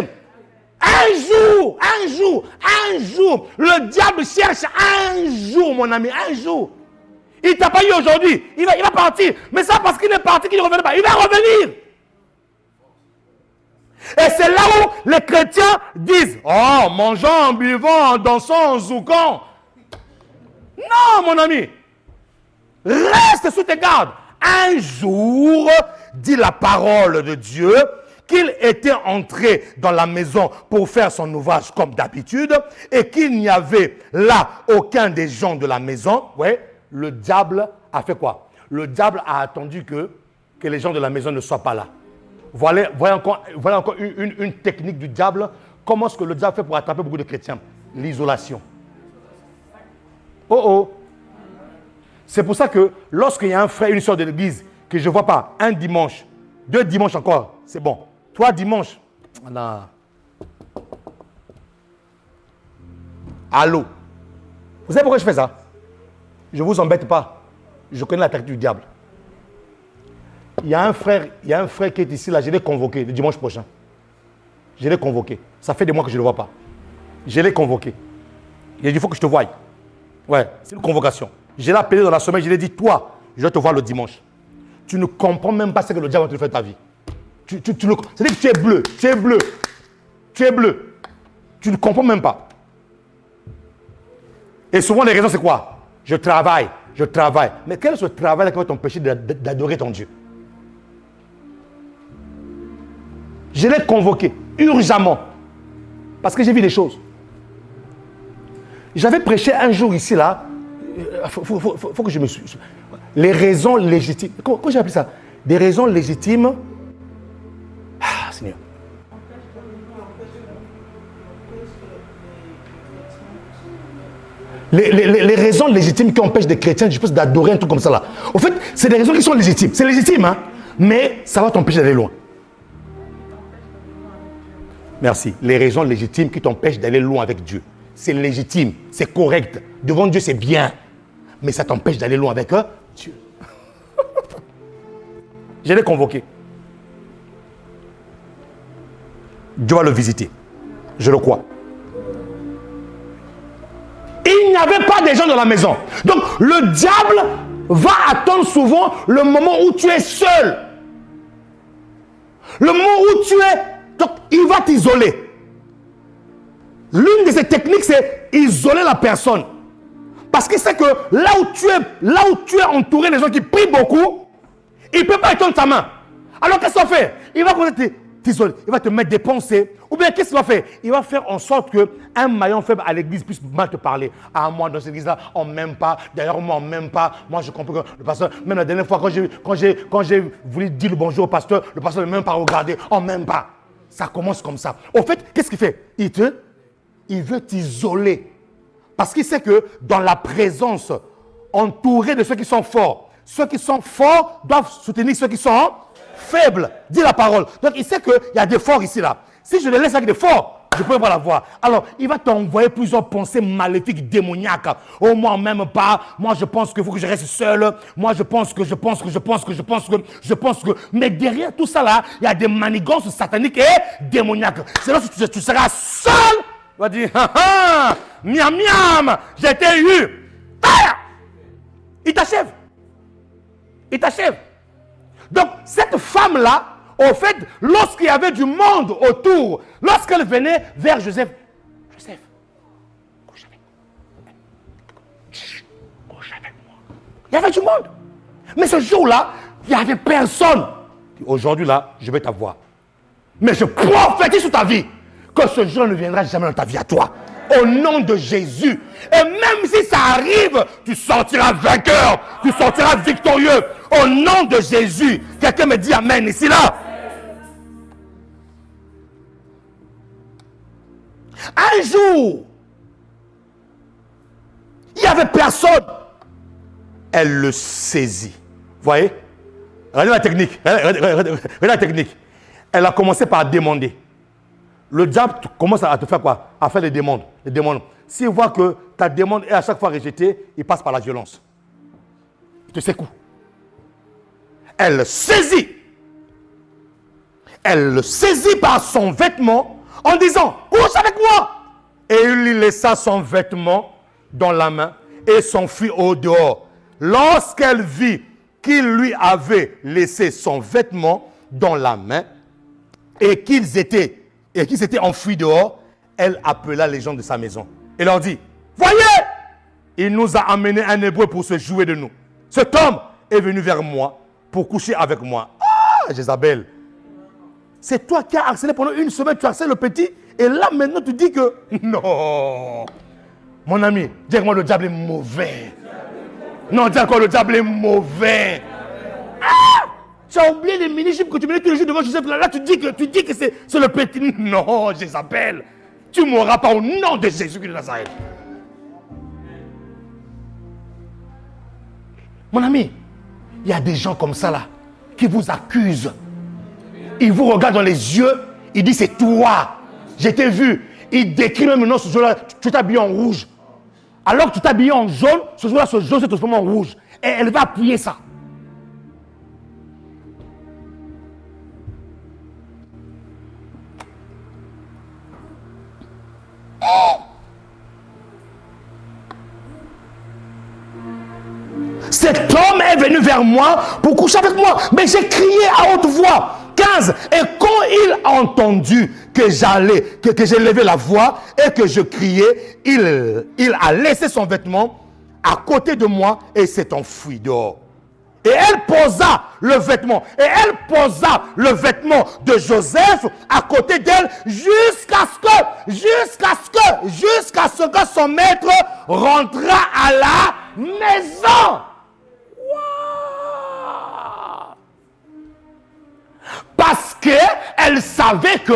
Un jour, le diable cherche un jour, mon ami, un jour. Il ne t'a pas eu aujourd'hui, il va partir. Mais ça parce qu'il est parti qu'il ne reviendra pas. Il va revenir. Et c'est là où les chrétiens disent, oh, mangeant, buvant, dansant, zouquant. Non, mon ami. Reste sous tes gardes. Un jour, dit la parole de Dieu, qu'il était entré dans la maison pour faire son ouvrage comme d'habitude et qu'il n'y avait là aucun des gens de la maison. Ouais. Le diable a fait quoi? Le diable a attendu que les gens de la maison ne soient pas là. Voilà encore une technique du diable. Comment est-ce que le diable fait pour attraper beaucoup de chrétiens? L'isolation. Oh oh. C'est pour ça que lorsqu'il y a un frère, une soeur de l'église que je ne vois pas, un dimanche, 2 dimanches encore, c'est bon. 3 dimanches, voilà. Allô? Vous savez pourquoi je fais ça? Je ne vous embête pas. Je connais la tactique du diable. Il y a un frère qui est ici, là, je l'ai convoqué le dimanche prochain. Je l'ai convoqué. Ça fait des mois que je ne le vois pas. Je l'ai convoqué. Il a dit, il faut que je te voie. Ouais, c'est une convocation. Je l'ai appelé dans la semaine, je lui ai dit, toi, je vais te voir le dimanche. Tu ne comprends même pas ce que le diable va te faire de ta vie. C'est-à-dire que tu es bleu, tu es bleu. Tu es bleu. Tu ne comprends même pas. Et souvent, les raisons, c'est quoi? Je travaille. Mais quel est ce travail qui va t'empêcher d'adorer ton Dieu? Je l'ai convoqué urgemment. Parce que j'ai vu des choses. J'avais prêché un jour ici, là. Faut que je me suis... Les raisons légitimes. Comment j'ai appelé ça? Des raisons légitimes. Ah, Seigneur. Les raisons légitimes qui empêchent des chrétiens, je pense, d'adorer un truc comme ça là. Au fait, c'est des raisons qui sont légitimes. C'est légitime, hein? Mais ça va t'empêcher d'aller loin. Merci. Les raisons légitimes qui t'empêchent d'aller loin avec Dieu. C'est légitime, c'est correct. Devant Dieu, c'est bien. Mais ça t'empêche d'aller loin avec Dieu. Je l'ai convoqué. Dieu va le visiter. Je le crois. Il n'y avait pas des gens dans la maison. Donc, le diable va attendre souvent le moment où tu es seul. Le moment où tu es... Donc, il va t'isoler. L'une de ces techniques, c'est isoler la personne. Parce qu'il sait que là où tu es entouré des gens qui prient beaucoup, il ne peut pas étendre ta main. Alors, qu'est-ce qu'il va faire? Il va t'isoler. Il va te mettre des pensées. Ou bien, qu'est-ce qu'il va faire? Il va faire en sorte qu'un maillon faible à l'église puisse mal te parler. Ah, moi, dans cette église-là, on ne m'aime pas. D'ailleurs, moi, on ne m'aime pas. Moi, je comprends que le pasteur, même la dernière fois, quand j'ai voulu dire le bonjour au pasteur ne m'a même pas regardé. On ne m'aime pas. Ça commence comme ça. Au fait, qu'est-ce qu'il fait? Il veut t'isoler. Parce qu'il sait que dans la présence, entouré de ceux qui sont forts doivent soutenir ceux qui sont faibles. Dit la parole. Donc, il sait qu'il y a des forts ici, là. Si je les laisse avec des forts, Je ne peux pas la voir. Alors, il va t'envoyer plusieurs pensées maléfiques, démoniaques. Oh, moi, même pas. Moi, je pense qu'il faut que je reste seul. Moi, je pense que. Mais derrière tout ça là, il y a des manigances sataniques et démoniaques. C'est là que tu seras seul. Tu vas dire, miam miam, j'ai été eu. Il t'achève. Il t'achève. Donc, cette femme-là, au fait, lorsqu'il y avait du monde autour, lorsqu'elle venait vers Joseph, Joseph, couche avec moi. Couche avec moi. Il y avait du monde. Mais ce jour-là, il n'y avait personne. Aujourd'hui, là, je vais t'avoir. Mais je prophétise sur ta vie que ce jour ne viendra jamais dans ta vie à toi. Au nom de Jésus. Et même si ça arrive, tu sortiras vainqueur. Tu sortiras victorieux. Au nom de Jésus. Quelqu'un me dit amen ici, là. Un jour, il n'y avait personne. Elle le saisit. Vous voyez? Regardez la technique. Regardez la technique. Elle a commencé par demander. Le diable commence à te faire quoi? À faire des demandes. Des demandes. S'il voit que ta demande est à chaque fois rejetée, il passe par la violence. Il te secoue. Elle le saisit. Elle le saisit par son vêtement en disant, couche avec moi. Et il lui laissa son vêtement dans la main et s'enfuit au dehors. Lorsqu'elle vit qu'il lui avait laissé son vêtement dans la main et qu'ils s'étaient enfuis dehors, elle appela les gens de sa maison et leur dit, voyez, il nous a amené un hébreu pour se jouer de nous. Cet homme est venu vers moi pour coucher avec moi. Ah, Jézabel, c'est toi qui as harcelé pendant une semaine, tu harcèles le petit, et là maintenant tu dis que non. Mon ami, dis-moi, le diable est mauvais. Non, dis encore, le diable est mauvais. Ah, tu as oublié les mini-jupes que tu menais tous les jours devant Joseph. Là, tu dis que c'est le petit. Non, Jézabel, tu ne mourras pas au nom de Jésus de Nazareth. Mon ami, il y a des gens comme ça là, qui vous accusent. Ils vous regardent dans les yeux, ils disent c'est toi. Je t'ai vu. Il décrit même non, ce jour-là, tu t'habilles en rouge. Alors que tu t'habilles en jaune, ce jour-là, ce jaune, c'est tout simplement en rouge. Et elle va appuyer ça. Cet homme est venu vers moi pour coucher avec moi. Mais j'ai crié à haute voix. 15. Et quand il a entendu que j'ai levé la voix et que je criais, il a laissé son vêtement à côté de moi et s'est enfui dehors. Et elle posa le vêtement. Et elle posa le vêtement de Joseph à côté d'elle jusqu'à ce que son maître rentra à la maison. Parce qu'elle savait que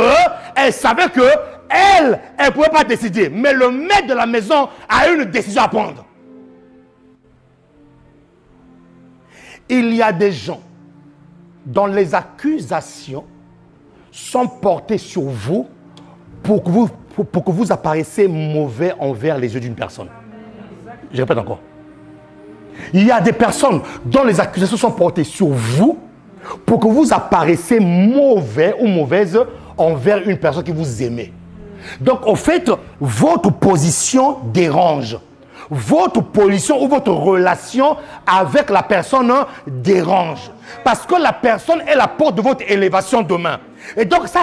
elle ne pouvait pas décider. Mais le maître de la maison a une décision à prendre. Il y a des gens dont les accusations sont portées sur vous pour que vous apparaissiez mauvais envers les yeux d'une personne. Je répète encore. Il y a des personnes dont les accusations sont portées sur vous pour que vous apparaissiez mauvais ou mauvaise envers une personne qui vous aimait. Donc, en fait, votre position dérange. Votre position ou votre relation avec la personne dérange. Parce que la personne est la porte de votre élévation demain. Et donc, ça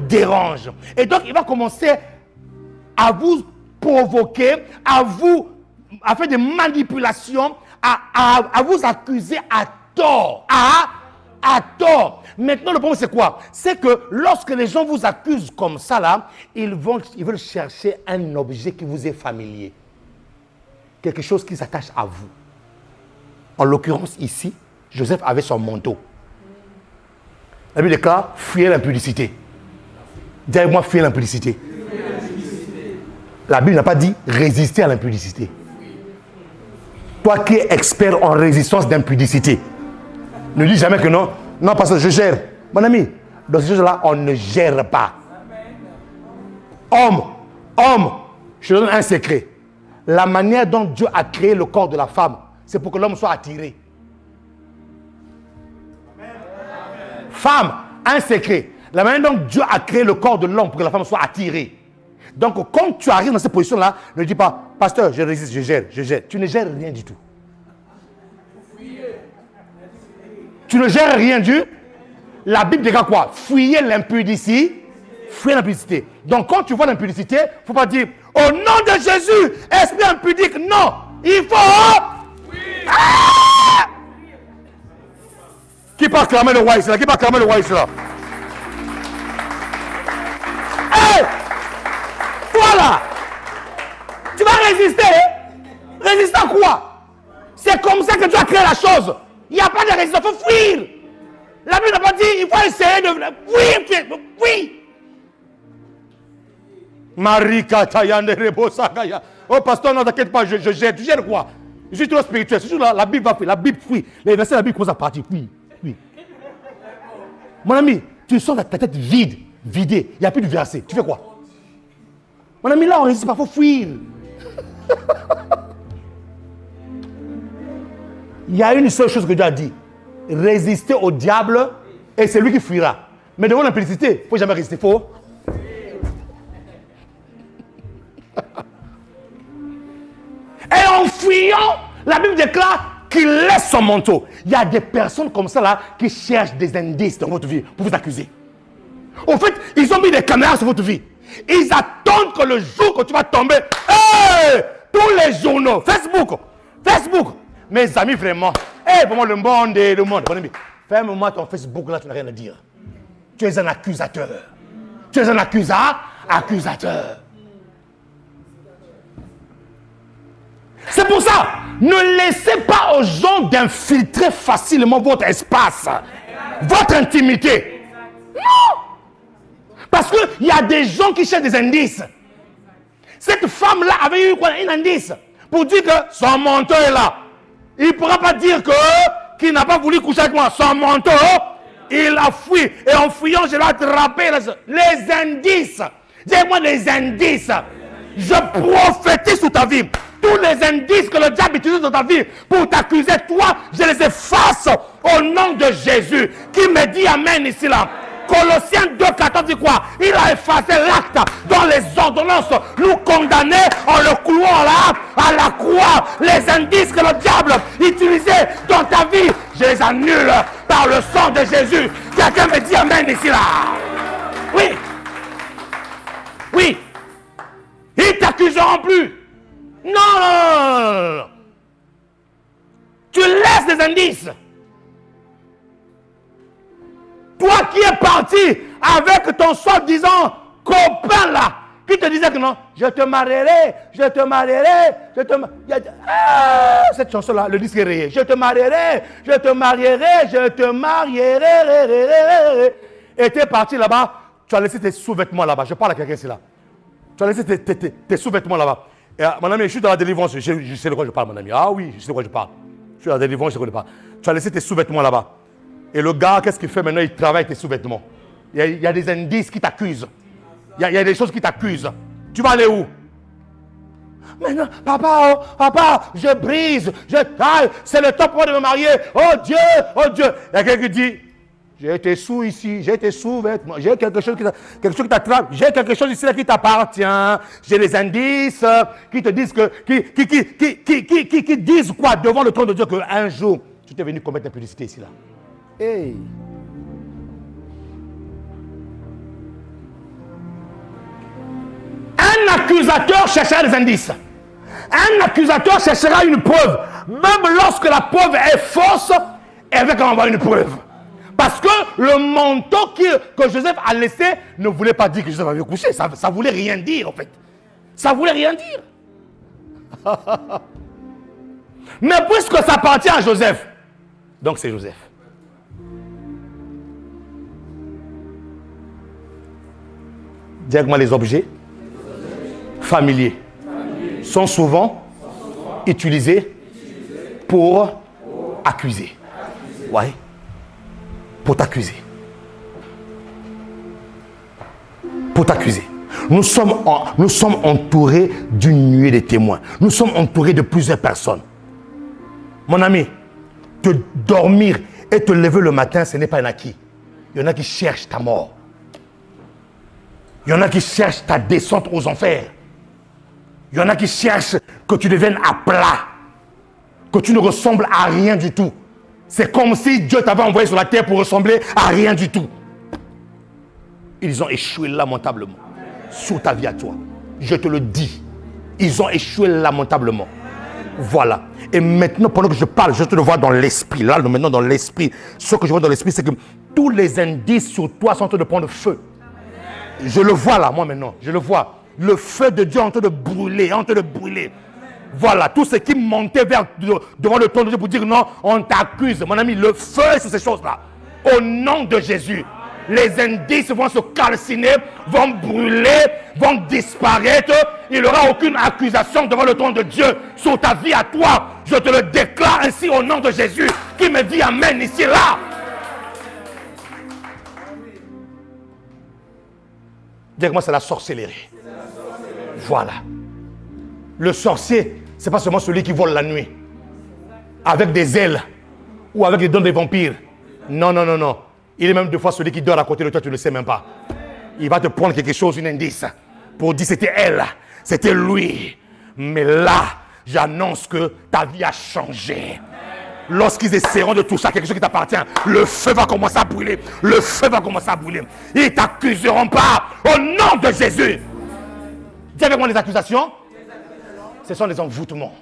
dérange. Et donc, il va commencer à vous provoquer, à faire des manipulations, à vous accuser à tort. À tort. Maintenant, le problème, c'est quoi? C'est que lorsque les gens vous accusent comme ça, là, ils veulent chercher un objet qui vous est familier. Quelque chose qui s'attache à vous. En l'occurrence, ici, Joseph avait son manteau. La Bible déclare, fuyez l'impudicité. Dis-moi, fuyez l'impudicité. La Bible n'a pas dit résister à l'impudicité. Toi qui es expert en résistance d'impudicité, ne dis jamais que non. Non, parce que je gère. Mon ami, dans ces choses-là, on ne gère pas. Homme, je te donne un secret. La manière dont Dieu a créé le corps de la femme, c'est pour que l'homme soit attiré. Amen. Femme, un secret. La manière dont Dieu a créé le corps de l'homme pour que la femme soit attirée. Donc, quand tu arrives dans cette position-là, ne dis pas, pasteur, je résiste, je gère. Tu ne gères rien du tout. Tu ne gères rien du tout. La Bible dit quoi? Fuyez l'impudicité. Fuyez l'impudicité. Donc, quand tu vois l'impudicité, il ne faut pas dire, au nom de Jésus, esprit impudique. Non, il faut... Oui. Ah! Qui peut acclamer le roi ici là? Qui peut acclamer le roi ici là? Hey! Voilà! Tu vas résister. Résister à quoi? C'est comme ça que tu as créé la chose. Il n'y a pas de résistance, il faut fuir. La Bible n'a pas dit, il faut essayer de fuir. Oui. Marika Tayane Rebo Sakaya. Oh pasteur, non t'inquiète pas, je gère. Tu gères quoi? Je suis trop spirituel. C'est toujours la Bible va fuir. La Bible fuit. Les versets de la Bible commencent à partir. Oui. Mon ami, tu sens ta tête vidée. Il n'y a plus de verset. Tu fais quoi? Mon ami, là on résiste pas, il faut fuir. Il y a une seule chose que Dieu a dit. Résister au diable et c'est lui qui fuira. Mais devant l'impudicité, il ne faut jamais résister. Faux. Et en fuyant, la Bible déclare qu'il laisse son manteau. Il y a des personnes comme ça là qui cherchent des indices dans votre vie pour vous accuser. Au fait, ils ont mis des caméras sur votre vie. Ils attendent que le jour que tu vas tomber, hey, tous les journaux, Facebook. Mes amis, vraiment. Pour moi, le monde. Mon ami, ferme-moi ton Facebook là, tu n'as rien à dire. Tu es un accusateur. Accusateur. C'est pour ça, ne laissez pas aux gens d'infiltrer facilement votre espace, votre intimité. Non! Parce qu'il y a des gens qui cherchent des indices. Cette femme-là avait eu quoi? Un indice pour dire que son manteau est là. Il ne pourra pas dire qu'il n'a pas voulu coucher avec moi. Son manteau, il a fui. Et en fuyant, je l'ai attrapé. Les indices. Dis-moi les indices. Je prophétise sur ta vie. Tous les indices que le diable utilise dans ta vie pour t'accuser, toi, je les efface au nom de Jésus. Qui me dit amen ici là? Colossiens 2,14 dit quoi? Il a effacé l'acte dont les ordonnances nous condamnaient en le clouant là à la croix. Les indices que le diable utilisait dans ta vie, je les annule par le sang de Jésus. Quelqu'un me dit amen ici là? Oui. Ils ne t'accuseront plus. Non. Tu laisses des indices. Toi qui es parti avec ton soi-disant copain là, qui te disait que non, je te marierai. Cette chanson-là, le disque est rayé. Je te marierai. Et tu es parti là-bas, tu as laissé tes sous-vêtements là-bas. Je parle à quelqu'un ici là. Tu as laissé tes sous-vêtements là-bas. Et, mon ami, je suis dans la délivrance. Je sais de quoi je parle, mon ami. Ah oui, je sais de quoi je parle. Je suis dans la délivrance, je sais de quoi je parle. Tu as laissé tes sous-vêtements là-bas. Et le gars, qu'est-ce qu'il fait maintenant? Il travaille avec tes sous-vêtements. Il y a des indices qui t'accusent. Il y a des choses qui t'accusent. Tu vas aller où? Maintenant, papa, je brise, je taille. C'est le temps pour moi de me marier. Oh Dieu. Il y a quelqu'un qui dit, j'ai tes sous ici, j'ai tes sous-vêtements, j'ai quelque chose qui t'attrape, j'ai quelque chose ici là qui t'appartient. J'ai les indices qui te disent qui disent quoi devant le trône de Dieu qu'un jour, tu t'es venu commettre l'impudicité ici là. Hey. Un accusateur cherchera des indices. Un accusateur cherchera une preuve. Même lorsque la preuve est fausse, elle va quand même avoir une preuve. Parce que le manteau que Joseph a laissé ne voulait pas dire que Joseph avait couché. Ça ne voulait rien dire en fait. Ça ne voulait rien dire. Mais puisque ça appartient à Joseph, donc c'est Joseph. Dis avec moi, les objets familiers sont souvent utilisés pour accuser. Ouais. Pour t'accuser. Nous sommes entourés d'une nuée de témoins. Nous sommes entourés de plusieurs personnes. Mon ami, te dormir et te lever le matin, ce n'est pas un acquis. Il y en a qui cherchent ta mort. Il y en a qui cherchent ta descente aux enfers. Il y en a qui cherchent que tu deviennes à plat. Que tu ne ressembles à rien du tout. C'est comme si Dieu t'avait envoyé sur la terre pour ressembler à rien du tout. Ils ont échoué lamentablement sur ta vie à toi. Je te le dis. Ils ont échoué lamentablement. Voilà. Et maintenant, pendant que je parle, je te le vois dans l'esprit. Là, maintenant, dans l'esprit. Ce que je vois dans l'esprit, c'est que tous les indices sur toi sont en train de prendre feu. Je le vois là, moi maintenant. Je le vois. Le feu de Dieu est en train de brûler, en train de brûler. Voilà, tout ce qui montait devant le trône de Dieu pour dire non, on t'accuse. Mon ami, le feu sur ces choses-là. Au nom de Jésus. Les indices vont se calciner, vont brûler, vont disparaître. Il n'y aura aucune accusation devant le trône de Dieu sur ta vie à toi. Je te le déclare ainsi au nom de Jésus. Qui me dit amen ici, là. Dis-moi, c'est la sorcellerie. Voilà. Le sorcier, ce n'est pas seulement celui qui vole la nuit. Avec des ailes. Ou avec les dents des vampires. Non, non, non, non. Il est même deux fois celui qui dort à côté de toi, tu ne le sais même pas. Il va te prendre quelque chose, un indice, pour dire c'était elle, c'était lui. Mais là, j'annonce que ta vie a changé. Lorsqu'ils essaieront de toucher à quelque chose qui t'appartient, le feu va commencer à brûler. Le feu va commencer à brûler. Ils ne t'accuseront pas au nom de Jésus. Dis avec moi les accusations. Ce sont des envoûtements.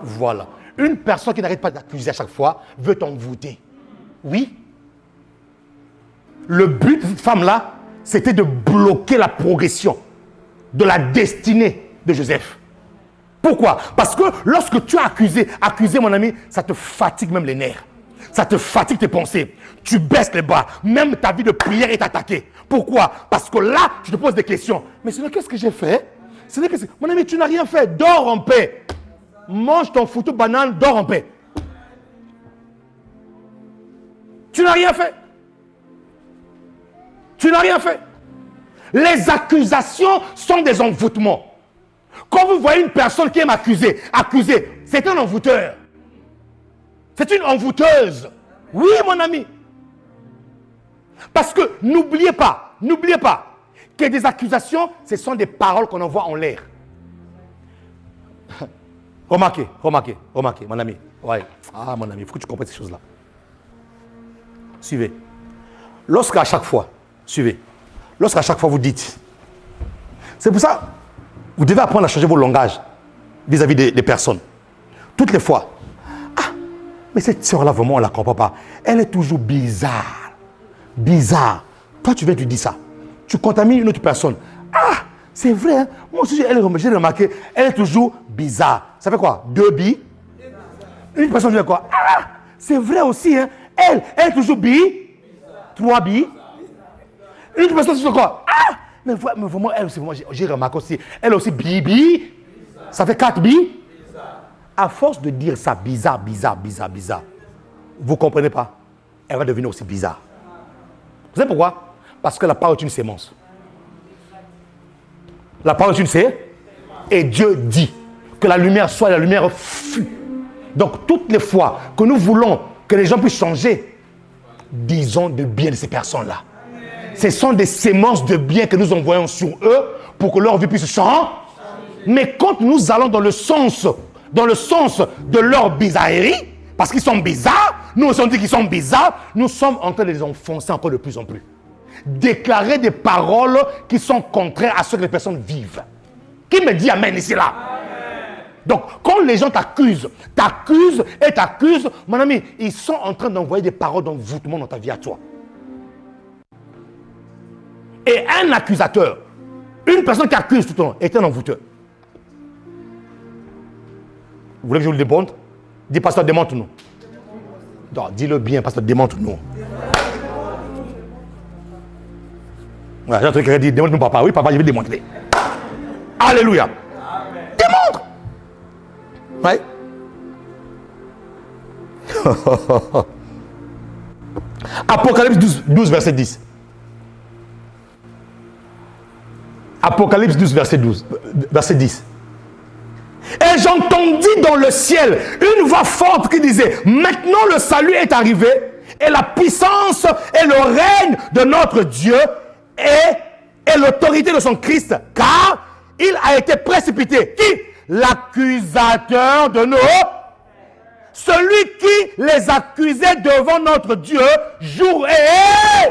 Voilà. Une personne qui n'arrête pas d'accuser à chaque fois veut t'envoûter. Oui. Le but de cette femme-là, c'était de bloquer la progression de la destinée de Joseph. Pourquoi? Parce que lorsque tu as accusé mon ami, ça te fatigue même les nerfs. Ça te fatigue tes pensées. Tu baisses les bras. Même ta vie de prière est attaquée. Pourquoi? Parce que là, tu te poses des questions. Mais sinon, qu'est-ce que j'ai fait? Mon ami, tu n'as rien fait. Dors en paix. Mange ton foutu banane, dors en paix. Tu n'as rien fait. Tu n'as rien fait. Les accusations sont des envoûtements. Quand vous voyez une personne qui aime accuser, c'est un envoûteur. C'est une envoûteuse. Oui, mon ami. Parce que n'oubliez pas que des accusations, ce sont des paroles qu'on envoie en l'air. Remarquez, mon ami. Ouais. Ah, mon ami, il faut que tu comprennes ces choses-là. Suivez. Lorsqu'à chaque fois vous dites, c'est pour ça, vous devez apprendre à changer vos langages vis-à-vis des personnes. Toutes les fois, ah, mais cette soeur-là, vraiment, on ne la comprend pas. Elle est toujours bizarre. Bizarre. Toi, tu viens, tu dis ça. Tu contamines une autre personne. Ah, c'est vrai, hein? Moi aussi, j'ai remarqué, elle est toujours bizarre. Ça fait quoi? 2 billes. Une personne vient quoi? Ah, c'est vrai aussi, hein? Elle est toujours bille. 3 billes. Une personne fait quoi? Ah, mais vraiment, elle aussi, j'ai remarqué aussi, elle aussi bibi. Ça fait 4 billes. À force de dire ça, bizarre, vous ne comprenez pas? Elle va devenir aussi bizarre. Vous savez pourquoi? Parce que la parole est une sémence. La parole est une sémence. Et Dieu dit que la lumière soit, la lumière fut. Donc, toutes les fois que nous voulons que les gens puissent changer, disons de bien de ces personnes-là. Ce sont des sémences de bien que nous envoyons sur eux pour que leur vie puisse changer. Mais quand nous allons dans le sens de leur bizarrerie, parce qu'ils sont bizarres, nous aussi on dit qu'ils sont bizarres, nous sommes en train de les enfoncer encore de plus en plus. Déclarer des paroles qui sont contraires à ce que les personnes vivent. Qui me dit amen ici là? Donc, quand les gens t'accusent, mon ami, ils sont en train d'envoyer des paroles d'envoûtement dans ta vie à toi. Et un accusateur, une personne qui accuse tout le temps, est un envoûteur. Vous voulez que je vous le démontre? Dis, pasteur, démontre-nous. Non, dis-le bien, pasteur, démontre-nous. Voilà, j'ai un truc qui dit, démontre-nous, papa. Oui, papa, je vais démontrer. Alléluia. Démontre. Oui. Apocalypse 12, verset 10. Apocalypse 12, verset 10. Et j'entendis dans le ciel une voix forte qui disait, maintenant le salut est arrivé, et la puissance et le règne de notre Dieu et l'autorité de son Christ, car il a été précipité. Qui? L'accusateur de nos... Celui qui les accusait devant notre Dieu jour et...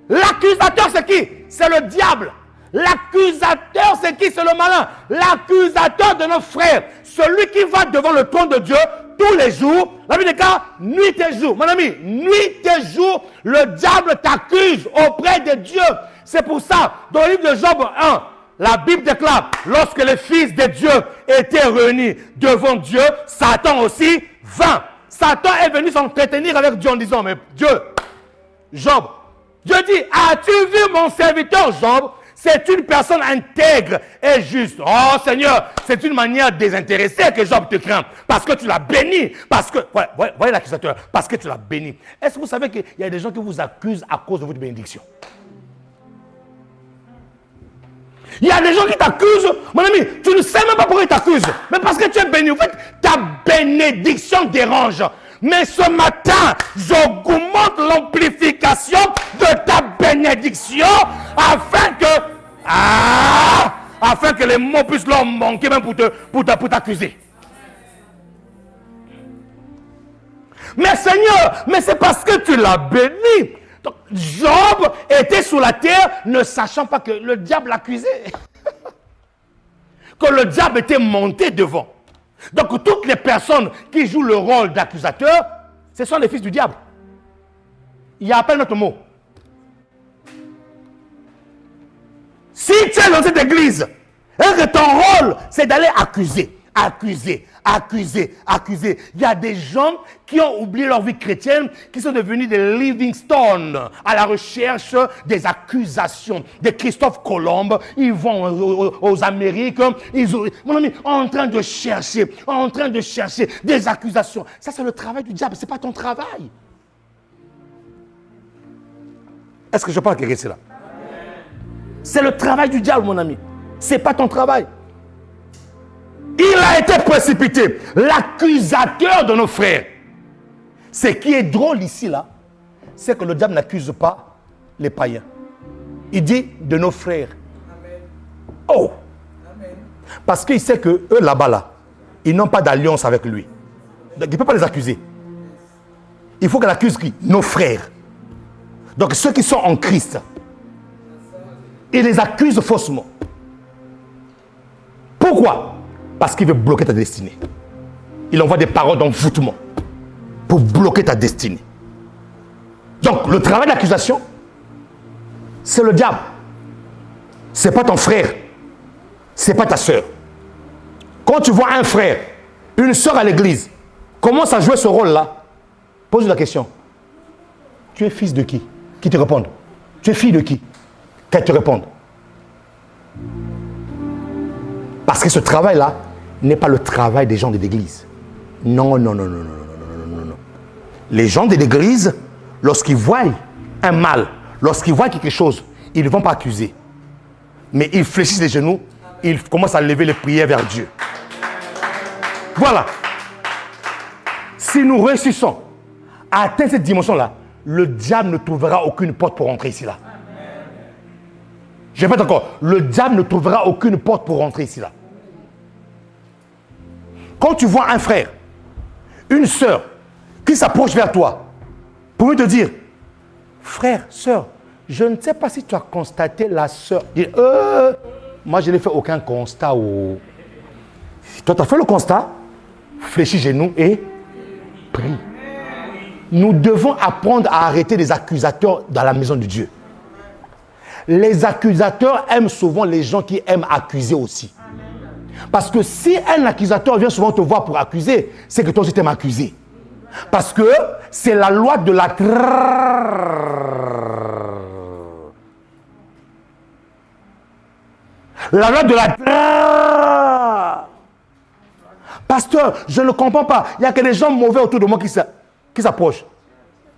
L'accusateur c'est qui? C'est le diable. L'accusateur c'est qui? C'est le malin. L'accusateur de nos frères. Celui qui va devant le trône de Dieu tous les jours. La Bible déclare nuit et jour. Mon ami, nuit et jour, le diable t'accuse auprès de Dieu. C'est pour ça, dans le livre de Job 1, la Bible déclare, lorsque les fils de Dieu étaient réunis devant Dieu, Satan aussi vint. Satan est venu s'entretenir avec Dieu en disant, mais Dieu, Job, Dieu dit, as-tu vu mon serviteur Job? C'est une personne intègre et juste. Oh Seigneur, c'est une manière désintéressée que Job te craint. Parce que tu l'as béni. Parce que, voyez l'accusateur, parce que tu l'as béni. Est-ce que vous savez qu'il y a des gens qui vous accusent à cause de votre bénédiction? Il y a des gens qui t'accusent. Mon ami, tu ne sais même pas pourquoi ils t'accusent. Mais parce que tu es béni. En fait, ta bénédiction dérange. Mais ce matin, j'augmente l'amplification de ta bénédiction afin que les mots puissent leur manquer même pour t'accuser. Mais Seigneur, mais c'est parce que tu l'as béni. Donc, Job était sur la terre ne sachant pas que le diable l'accusait. Que le diable était monté devant. Donc toutes les personnes qui jouent le rôle d'accusateur, ce sont les fils du diable. Il y a à peine notre mot. Si tu es dans cette église, et que ton rôle, c'est d'aller accuser. Il y a des gens qui ont oublié leur vie chrétienne, qui sont devenus des living stones à la recherche des accusations. Des Christophe Colomb, ils vont aux Amériques, mon ami, en train de chercher des accusations. Ça, c'est le travail du diable, ce n'est pas ton travail. Est-ce que je parle à quelqu'un ici là? C'est le travail du diable, mon ami. Ce n'est pas ton travail. Il a été précipité, l'accusateur de nos frères. Ce qui est drôle ici, là, c'est que le diable n'accuse pas les païens. Il dit de nos frères. Amen. Oh! Amen. Parce qu'il sait que eux, là-bas, là, ils n'ont pas d'alliance avec lui. Donc, il ne peut pas les accuser. Il faut qu'il accuse qui? Nos frères. Donc, ceux qui sont en Christ, il les accuse faussement. Pourquoi? Parce qu'il veut bloquer ta destinée. Il envoie des paroles d'envoûtement pour bloquer ta destinée. Donc, le travail d'accusation, c'est le diable. Ce n'est pas ton frère. Ce n'est pas ta soeur. Quand tu vois un frère, une soeur à l'église, commence à jouer ce rôle-là, pose la question. Tu es fils de qui? Qui te répond. Tu es fille de qui? Qu'elle te réponde. Parce que ce travail-là n'est pas le travail des gens de l'église. Non. Les gens de l'église, lorsqu'ils voient un mal, lorsqu'ils voient quelque chose, ils ne vont pas accuser. Mais ils fléchissent les genoux, ils commencent à lever les prières vers Dieu. Voilà. Si nous réussissons à atteindre cette dimension-là, le diable ne trouvera aucune porte pour rentrer ici-là. Je répète encore, le diable ne trouvera aucune porte pour rentrer ici-là. Quand tu vois un frère, une sœur qui s'approche vers toi pour te dire, frère, sœur, je ne sais pas si tu as constaté la sœur. Moi, je n'ai fait aucun constat. Toi, tu as fait le constat, fléchis genoux et prie. Nous devons apprendre à arrêter les accusateurs dans la maison de Dieu. Les accusateurs aiment souvent les gens qui aiment accuser aussi. Parce que si un accusateur vient souvent te voir pour accuser, c'est que toi aussi t'aimes accuser. Parce que c'est la loi de la... La loi de la... Pasteur, je ne comprends pas. Il n'y a que des gens mauvais autour de moi qui s'approchent.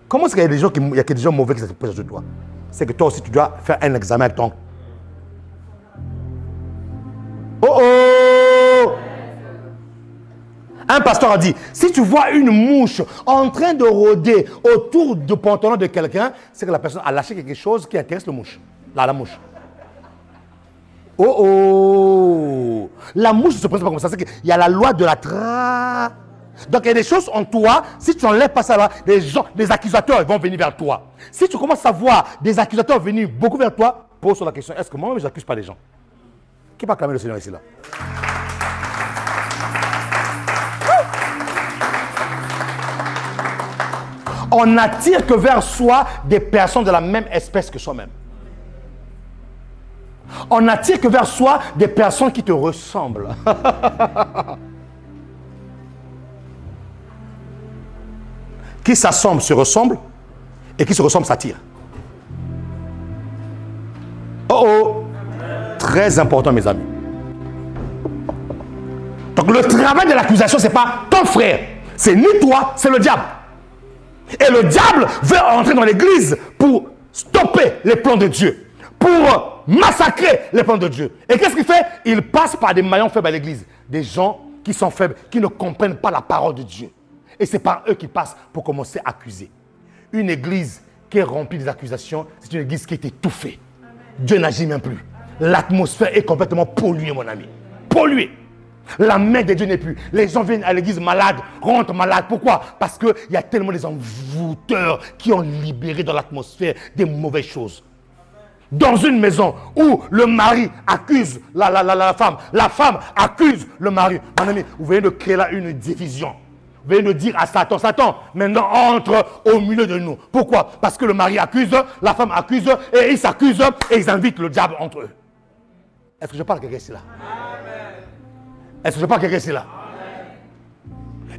Comment est-ce qu'il y a des gens, il y a que des gens mauvais qui s'approchent de toi? C'est que toi aussi tu dois faire un examen avec Oh oh! Un pasteur a dit, si tu vois une mouche en train de rôder autour du pantalon de quelqu'un, c'est que la personne a lâché quelque chose qui intéresse la mouche. Là, la mouche. Oh oh! La mouche ne se présente pas comme ça. C'est qu'il y a la loi de la Donc il y a des choses en toi, si tu n'enlèves pas ça là, des accusateurs vont venir vers toi. Si tu commences à voir des accusateurs venir beaucoup vers toi, pose-toi la question, est-ce que moi-même je n'accuse pas les gens? Qui va acclamer le Seigneur ici là? On n'attire que vers soi des personnes de la même espèce que soi-même. On n'attire que vers soi des personnes qui te ressemblent. Qui s'assemblent se ressemblent et qui se ressemblent s'attirent. Oh oh! Très important, mes amis. Donc le travail de l'accusation, ce n'est pas ton frère, c'est ni toi, c'est le diable. Et le diable veut entrer dans l'église pour stopper les plans de Dieu, pour massacrer les plans de Dieu. Et qu'est-ce qu'il fait? Il passe par des maillons faibles à l'église, des gens qui sont faibles, qui ne comprennent pas la parole de Dieu. Et c'est par eux qui passent pour commencer à accuser. Une église qui est remplie des accusations, c'est une église qui est étouffée. Dieu n'agit même plus. L'atmosphère est complètement polluée, mon ami. Polluée. La main de Dieu n'est plus. Les gens viennent à l'église malades, rentrent malades. Pourquoi? Parce qu'il y a tellement des envoûteurs qui ont libéré dans l'atmosphère des mauvaises choses. Dans une maison où le mari accuse la femme accuse le mari. Mon ami, vous venez de créer là une division. Vous venez de dire à Satan, Satan, maintenant entre au milieu de nous. Pourquoi? Parce que le mari accuse, la femme accuse, et ils s'accusent, et ils invitent le diable entre eux. Est-ce que je parle à quelqu'un ici là? Est-ce que je parle à quelqu'un ici là?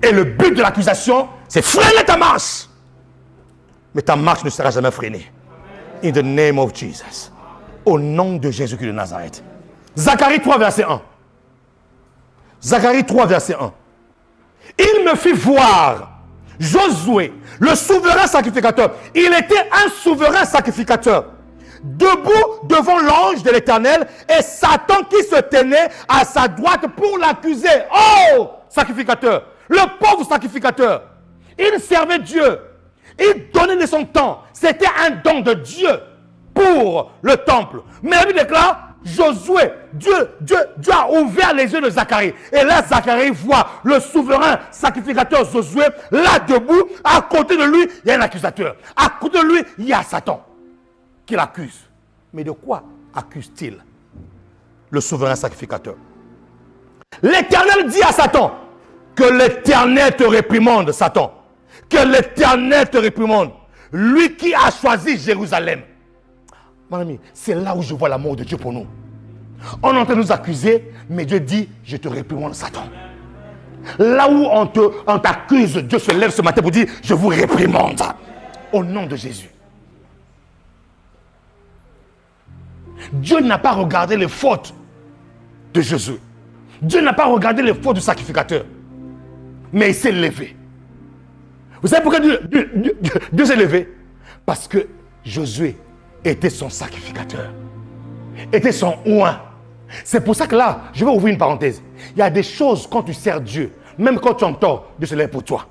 Et le but de l'accusation, c'est freiner ta marche. Mais ta marche ne sera jamais freinée. In the name of Jesus. Au nom de Jésus-Christ de Nazareth. Zacharie 3, verset 1. Zacharie 3, verset 1. Il me fit voir Josué, le souverain sacrificateur. Il était un souverain sacrificateur, debout devant l'ange de l'Éternel, et Satan qui se tenait à sa droite pour l'accuser. Oh, sacrificateur, le pauvre sacrificateur, il servait Dieu, il donnait de son temps, c'était un don de Dieu pour le temple. Mais il déclare, Josué, Dieu a ouvert les yeux de Zacharie. Et là, Zacharie voit le souverain sacrificateur Josué, là debout, à côté de lui, il y a un accusateur. À côté de lui, il y a Satan qui l'accuse. Mais de quoi accuse-t-il le souverain sacrificateur? L'Éternel dit à Satan, que l'Éternel te réprimande, Satan. Que l'Éternel te réprimande. Lui qui a choisi Jérusalem. Mon ami, c'est là où je vois l'amour de Dieu pour nous. On est en train de nous accuser, mais Dieu dit, je te réprimande, Satan. Là où on t'accuse, Dieu se lève ce matin pour dire, je vous réprimande. Au nom de Jésus. Dieu n'a pas regardé les fautes de Jésus. Dieu n'a pas regardé les fautes du sacrificateur. Mais il s'est levé. Vous savez pourquoi Dieu s'est levé? Parce que Josué était son sacrificateur. Était son oint. C'est pour ça que là, je vais ouvrir une parenthèse. Il y a des choses quand tu sers Dieu, même quand tu en tort, Dieu se lève pour toi.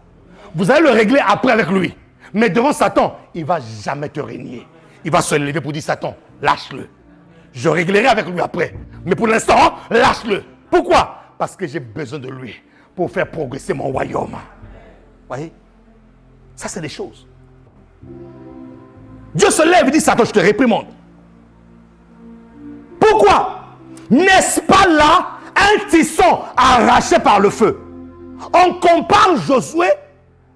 Vous allez le régler après avec lui. Mais devant Satan, il ne va jamais te régner. Il va se lever pour dire, Satan, lâche-le. Je réglerai avec lui après. Mais pour l'instant, lâche-le. Pourquoi? Parce que j'ai besoin de lui pour faire progresser mon royaume. Vous voyez? Ça, c'est des choses. Dieu se lève et dit, Satan, je te réprimande. Pourquoi? N'est-ce pas là un tisson arraché par le feu? On compare Josué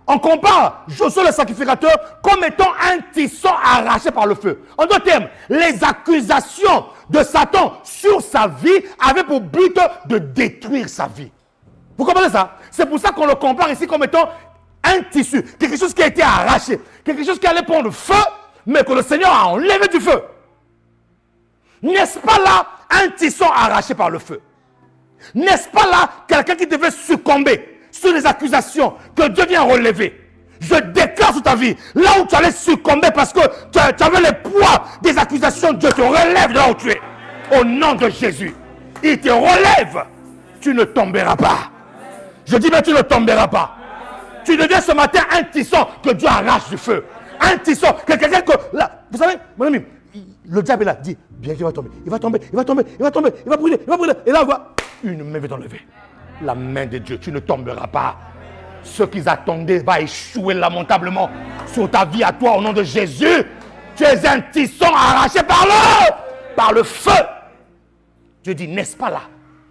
le sacrificateur comme étant un tisson arraché par le feu. En d'autres termes, les accusations de Satan sur sa vie avaient pour but de détruire sa vie. Vous comprenez ça? C'est pour ça qu'on le compare ici comme étant un tissu, quelque chose qui a été arraché, quelque chose qui allait prendre feu, mais que le Seigneur a enlevé du feu. N'est-ce pas là un tisson arraché par le feu? N'est-ce pas là quelqu'un qui devait succomber sur les accusations que Dieu vient relever? Je déclare sur ta vie, là où tu allais succomber parce que tu avais le poids des accusations, Dieu te relève de là où tu es. Au nom de Jésus. il te relève, tu ne tomberas pas. Je dis, mais tu ne tomberas pas. Tu deviens ce matin un tisson que Dieu arrache du feu. Un tisson, quelqu'un que... Là, vous savez, mon ami, le diable est là, dit, bien qu'il va tomber, il va tomber, il va tomber, il va tomber, il va brûler, il va brûler. Et là, on voit, une main va t'enlever. La main de Dieu, tu ne tomberas pas. Ce qu'ils attendaient va échouer lamentablement sur ta vie à toi au nom de Jésus. Tu es un tisson arraché par le feu. Dieu dit, n'est-ce pas là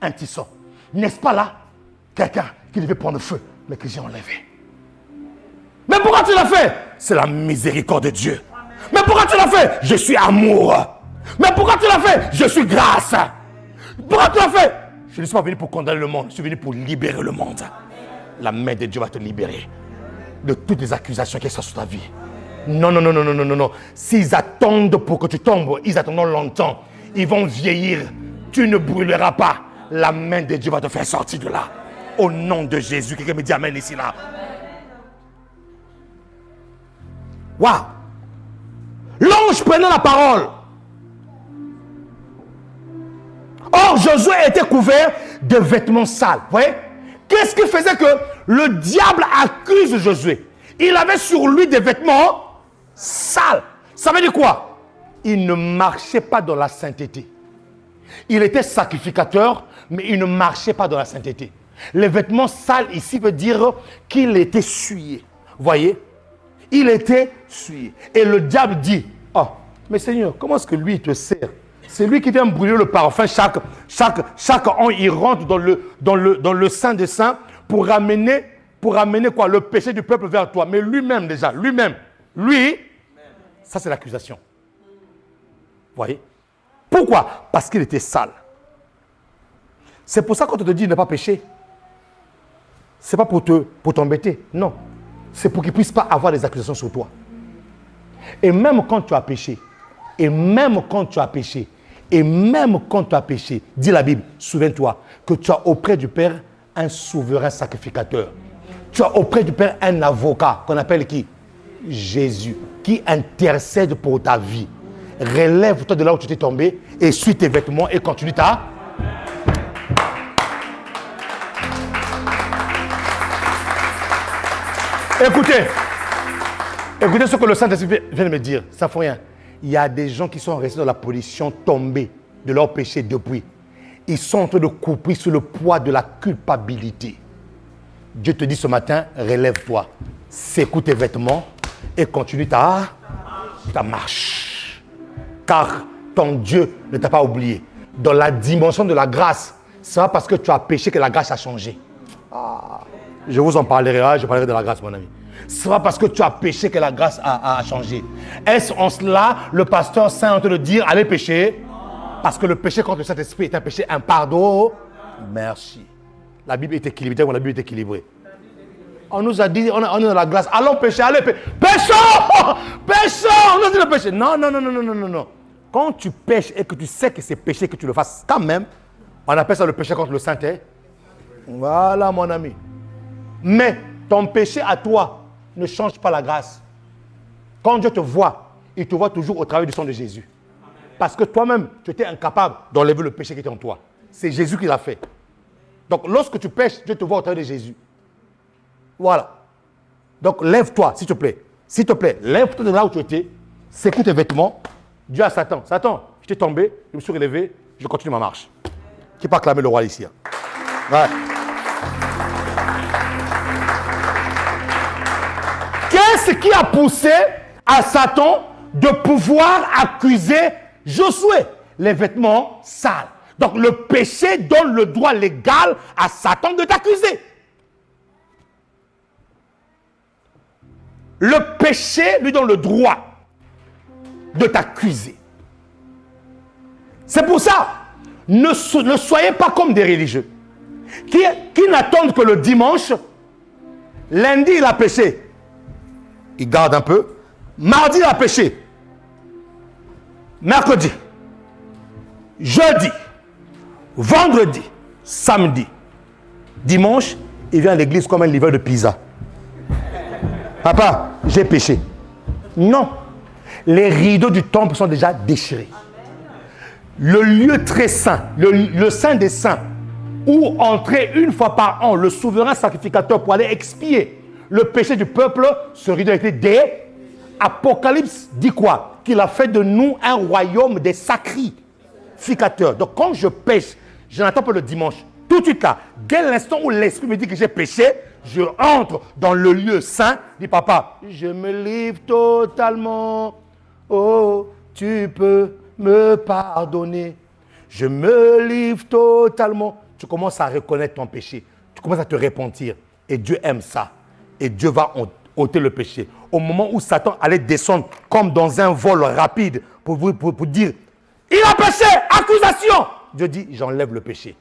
un tisson? N'est-ce pas là quelqu'un qui devait prendre feu, mais que j'ai enlevé? Mais pourquoi tu l'as fait? C'est la miséricorde de Dieu. Mais pourquoi tu l'as fait? Je suis amour. Mais pourquoi tu l'as fait? Je suis grâce. Pourquoi tu l'as fait? Je ne suis pas venu pour condamner le monde, je suis venu pour libérer le monde. La main de Dieu va te libérer de toutes les accusations qui sont sur ta vie. Non, non, non, non, non, non, non, non. S'ils attendent pour que tu tombes, ils attendront longtemps. Ils vont vieillir. Tu ne brûleras pas. La main de Dieu va te faire sortir de là. Au nom de Jésus. Quelqu'un me dit amen ici, là. Waouh! L'ange prenait la parole. Or, Josué était couvert de vêtements sales. Vous voyez? Qu'est-ce qui faisait que le diable accuse Josué? Il avait sur lui des vêtements sales. Ça veut dire quoi? Il ne marchait pas dans la sainteté. Il était sacrificateur, mais il ne marchait pas dans la sainteté. Les vêtements sales ici veut dire qu'il était souillé. Vous voyez? Il était souillé. Et le diable dit, oh, mais Seigneur, comment est-ce que lui te sert? C'est lui qui vient brûler le parfum. Chaque an, il rentre dans le Saint des Saints pour ramener quoi? Le péché du peuple vers toi. Mais lui-même déjà, lui, ça c'est l'accusation. Vous voyez? Pourquoi? Parce qu'il était sale. C'est pour ça qu'on te dit de ne pas pécher. Ce n'est pas pour t'embêter. Non. C'est pour qu'il ne puisse pas avoir des accusations sur toi. Et même quand tu as péché, dit la Bible, souviens-toi que tu as auprès du Père un souverain sacrificateur. Tu as auprès du Père un avocat qu'on appelle qui? Jésus, qui intercède pour ta vie. Relève-toi de là où tu t'es tombé, essuie tes vêtements et continue ta... Écoutez ce que le Saint-Esprit vient de me dire. Ça ne fait rien. Il y a des gens qui sont restés dans la position tombée de leur péché depuis. Ils sont en train de couper sous le poids de la culpabilité. Dieu te dit ce matin, relève-toi. Secoue tes vêtements et continue ta marche. Car ton Dieu ne t'a pas oublié. Dans la dimension de la grâce, c'est pas parce que tu as péché que la grâce a changé. Je vous en parlerai, je parlerai de la grâce, mon ami. Ce n'est pas parce que tu as péché que la grâce a changé. Est-ce en cela le pasteur saint en train de dire allez pécher? Parce que le péché contre le Saint-Esprit est un péché impardon. Merci. La Bible est équilibrée, la Bible est équilibrée. On nous a dit, on est dans la grâce, allons pécher, allez pécher. Péchons! Péchons! On nous a dit de pécher. Non, non, non, non, non, non, non. Quand tu pêches et que tu sais que c'est péché, que tu le fasses quand même, on appelle ça le péché contre le Saint-Esprit. Voilà, mon ami. Mais ton péché à toi ne change pas la grâce. Quand Dieu te voit, il te voit toujours au travers du sang de Jésus. Parce que toi-même, tu étais incapable d'enlever le péché qui était en toi. C'est Jésus qui l'a fait. Donc, lorsque tu pêches, Dieu te voit au travers de Jésus. Voilà. Donc, lève-toi, s'il te plaît. S'il te plaît, lève-toi de là où tu étais. Secoue tes vêtements. Dis à Satan, Satan, je t'ai tombé, je me suis relevé, je continue ma marche. Qui peut acclamer le roi ici? Ouais. Qu'est-ce qui a poussé à Satan de pouvoir accuser Josué? Les vêtements sales. Donc le péché donne le droit légal à Satan de t'accuser. Le péché lui donne le droit de t'accuser. C'est pour ça, ne soyez pas comme des religieux qui n'attendent que le dimanche. Lundi, il a péché. Il garde un peu. Mardi, il a péché. Mercredi. Jeudi. Vendredi. Samedi. Dimanche, il vient à l'église comme un livreur de pizza. Papa, j'ai péché. Non. Les rideaux du temple sont déjà déchirés. le lieu très saint, le saint des saints, où entrait une fois par an le souverain sacrificateur pour aller expier le péché du peuple, ce rideau a été des... Apocalypse dit quoi? Qu'il a fait de nous un royaume des sacrificateurs. Donc quand je pêche, je n'attends pas le dimanche. Tout de suite là, dès l'instant où l'esprit me dit que j'ai péché, je entre dans le lieu saint. Dis papa, je me livre totalement. Oh, tu peux me pardonner. Je me livre totalement. Tu commences à reconnaître ton péché. Tu commences à te repentir. Et Dieu aime ça. Et Dieu va ôter le péché. Au moment où Satan allait descendre comme dans un vol rapide pour dire, il a péché, accusation. Dieu dit, j'enlève le péché.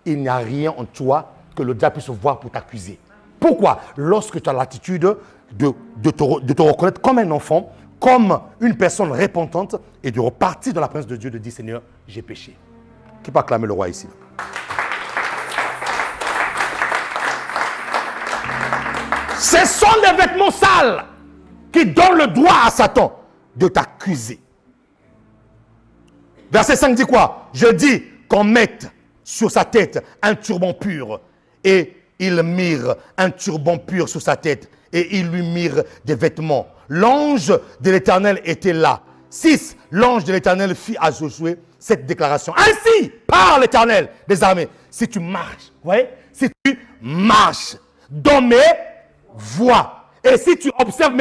Il n'y a rien en toi que le diable puisse voir pour t'accuser. Pourquoi? Lorsque tu as l'attitude de te reconnaître comme un enfant, comme une personne repentante et de repartir dans la présence de Dieu, de dire, Seigneur, j'ai péché. Qui peut acclamer le roi ici? Ce sont les vêtements sales qui donnent le droit à Satan de t'accuser. Verset 5 dit quoi? Je dis qu'on mette sur sa tête un turban pur. Et ils mirent un turban pur sur sa tête. Et ils lui mirent des vêtements. L'ange de l'Éternel était là. 6. L'ange de l'Éternel fit à Josué cette déclaration. Ainsi parle l'Éternel des armées. Si tu marches, vous voyez? Si tu marches dans mes voies. Et si tu observes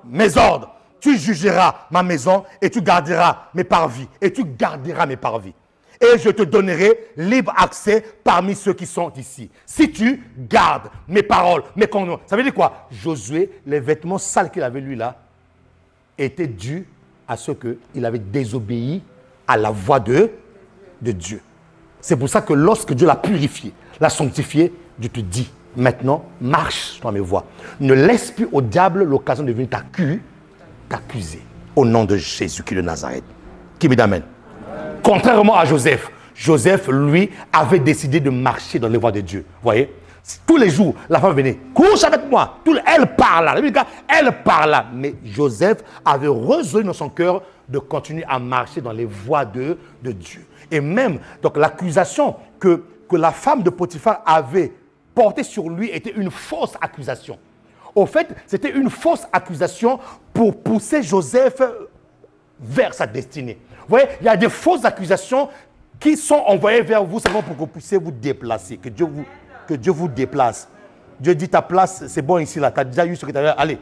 mes ordres, tu jugeras ma maison et tu garderas mes parvis. Et tu garderas mes parvis. Et je te donnerai libre accès parmi ceux qui sont ici. Si tu gardes mes paroles, mes commandements. Ça veut dire quoi? Josué, les vêtements sales qu'il avait lui là, étaient dus à ce qu'il avait désobéi à la voix de Dieu. C'est pour ça que lorsque Dieu l'a purifié, l'a sanctifié, Dieu te dit, maintenant, marche dans mes voies. Ne laisse plus au diable l'occasion de venir t'accuser. Au nom de Jésus-Christ de Nazareth. Qui me dit amen. Contrairement à Joseph, Joseph, lui, avait décidé de marcher dans les voies de Dieu. Vous voyez? Tous les jours, la femme venait, couche avec moi. Elle parle là. Elle parle là. Mais Joseph avait résolu dans son cœur de continuer à marcher dans les voies de Dieu. Et même, donc l'accusation que la femme de Potiphar avait portée sur lui était une fausse accusation. Au fait, c'était une fausse accusation pour pousser Joseph vers sa destinée. Vous voyez, il y a des fausses accusations qui sont envoyées vers vous seulement pour que vous puissiez vous déplacer, que Dieu vous déplace. Dieu dit ta place, c'est bon ici, là, tu as déjà eu ce que tu avais. Allez,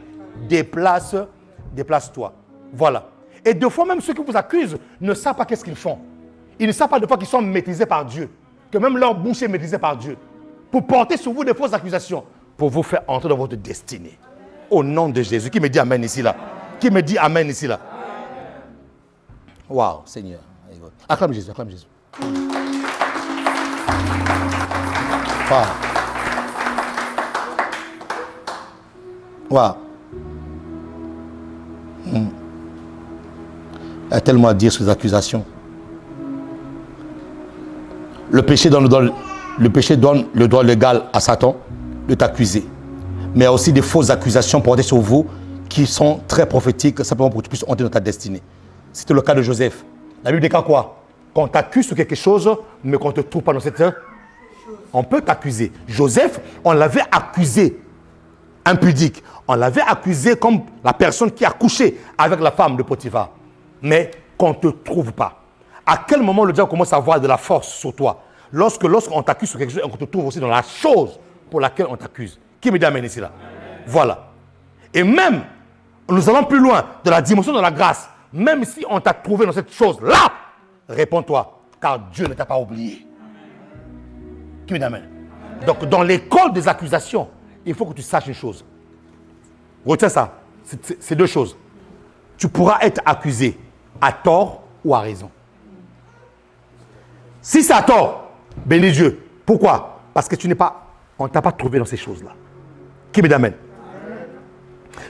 déplace-toi. Voilà. Et des fois, même ceux qui vous accusent ne savent pas qu'est-ce qu'ils font. Ils ne savent pas des fois qu'ils sont maîtrisés par Dieu, que même leur bouche est maîtrisée par Dieu, pour porter sur vous des fausses accusations, pour vous faire entrer dans votre destinée. Au nom de Jésus. Qui me dit amen ici, là? Qui me dit amen ici, là? Waouh, Seigneur. Acclame Jésus, acclame Jésus. Waouh. Waouh. Il y a tellement à dire sur les accusations. Le péché donne le droit légal à Satan de t'accuser. Mais il y a aussi des fausses accusations portées sur vous qui sont très prophétiques, simplement pour que tu puisses entrer dans ta destinée. C'était le cas de Joseph. La Bible dit quoi? Qu'on t'accuse sur quelque chose, mais qu'on ne te trouve pas dans cette chose. On peut t'accuser. Joseph, on l'avait accusé impudique. On l'avait accusé comme la personne qui a couché avec la femme de Potiphar. Mais qu'on ne te trouve pas. À quel moment le diable commence à avoir de la force sur toi? Lorsqu'on t'accuse sur quelque chose et qu'on te trouve aussi dans la chose pour laquelle on t'accuse. Qui me dit amen ici là? Voilà. Et même, nous allons plus loin de la dimension de la grâce. Même si on t'a trouvé dans cette chose-là, réponds-toi, car Dieu ne t'a pas oublié. Qui me dit amen? Donc, dans l'école des accusations, il faut que tu saches une chose. Retiens ça. C'est deux choses. Tu pourras être accusé à tort ou à raison. Si c'est à tort, bénis Dieu. Pourquoi? Parce que on ne t'a pas trouvé dans ces choses-là. Qui me dit amen?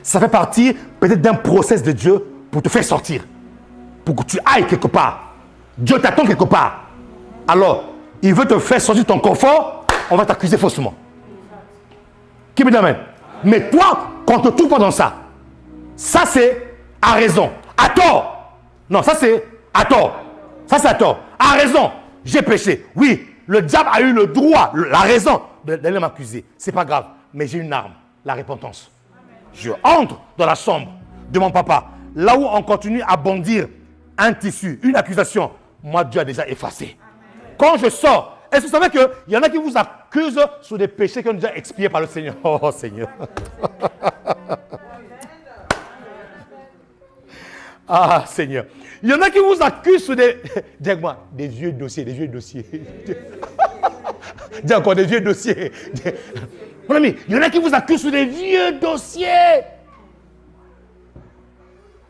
Ça fait partie peut-être d'un process de Dieu pour te faire sortir. Pour que tu ailles quelque part. Dieu t'attend quelque part. Alors, il veut te faire sortir de ton confort, on va t'accuser faussement. Qui me dit amen? Mais toi, qu'on ne te trouve pas dans ça, ça c'est à raison. À tort. Non, ça c'est à tort. Ça, c'est à tort. A raison. J'ai péché. Oui, le diable a eu le droit, la raison d'aller m'accuser. C'est pas grave. Mais j'ai une arme, la repentance. Je entre dans la chambre de mon papa. Là où on continue à bondir un tissu, une accusation, moi, Dieu a déjà effacé. Quand je sors, est-ce que vous savez qu'il y en a qui vous accusent sur des péchés qui ont déjà expié par le Seigneur? Oh, Seigneur. Ah, Seigneur. Il y en a qui vous accusent sur des... Dis-moi, des vieux dossiers, des vieux dossiers. Dis encore, des vieux dossiers. Mon ami, il y en a qui vous accusent sur des vieux dossiers.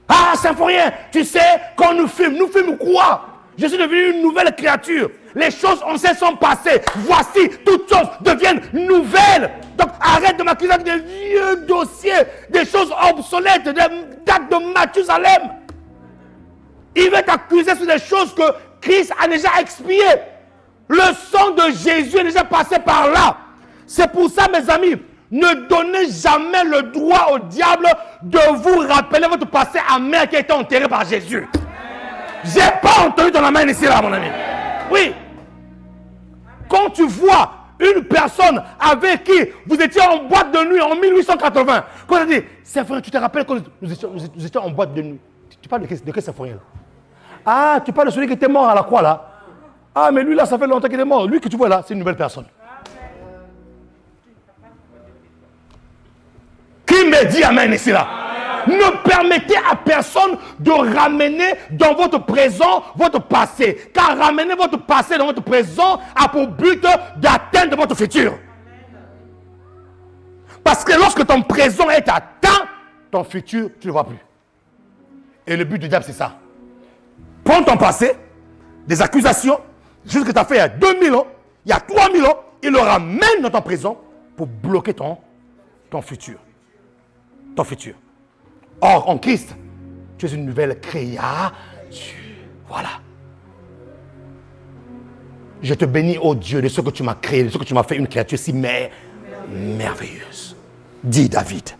Ah, Symphorien, tu sais, quand nous filme quoi? Je suis devenu une nouvelle créature. Les choses anciennes sont passées. Voici, toutes choses deviennent nouvelles. Donc, arrête de m'accuser avec des vieux dossiers, des choses obsolètes, des dates de Mathusalem. Il va t'accuser sur des choses que Christ a déjà expiées. Le sang de Jésus est déjà passé par là. C'est pour ça, mes amis, ne donnez jamais le droit au diable de vous rappeler votre passé amer qui a été enterré par Jésus. J'ai pas entendu dans la main ici, là, mon ami. Oui. Quand tu vois une personne avec qui vous étiez en boîte de nuit en 1880, quand on a dit, Symphorien, tu te rappelles quand nous étions en boîte de nuit? Tu parles de quel Symphorien là? Ah, tu parles de celui qui était mort à la croix là. Ah, mais lui là, ça fait longtemps qu'il est mort. Lui que tu vois là, c'est une nouvelle personne. Qui me dit amen ici là? Ne permettez à personne de ramener dans votre présent votre passé. Car ramener votre passé dans votre présent a pour but d'atteindre votre futur. Parce que lorsque ton présent est atteint, ton futur, tu ne le vois plus. Et le but du diable, c'est ça. Prends ton passé, des accusations, juste que tu as fait il y a 2000 ans, il y a 3000 ans, il le ramène dans ton présent pour bloquer ton futur. Ton futur. Or, en Christ, tu es une nouvelle créature. Voilà. Je te bénis, ô Dieu, de ce que tu m'as créé, de ce que tu m'as fait une créature si merveilleuse. Dis, David.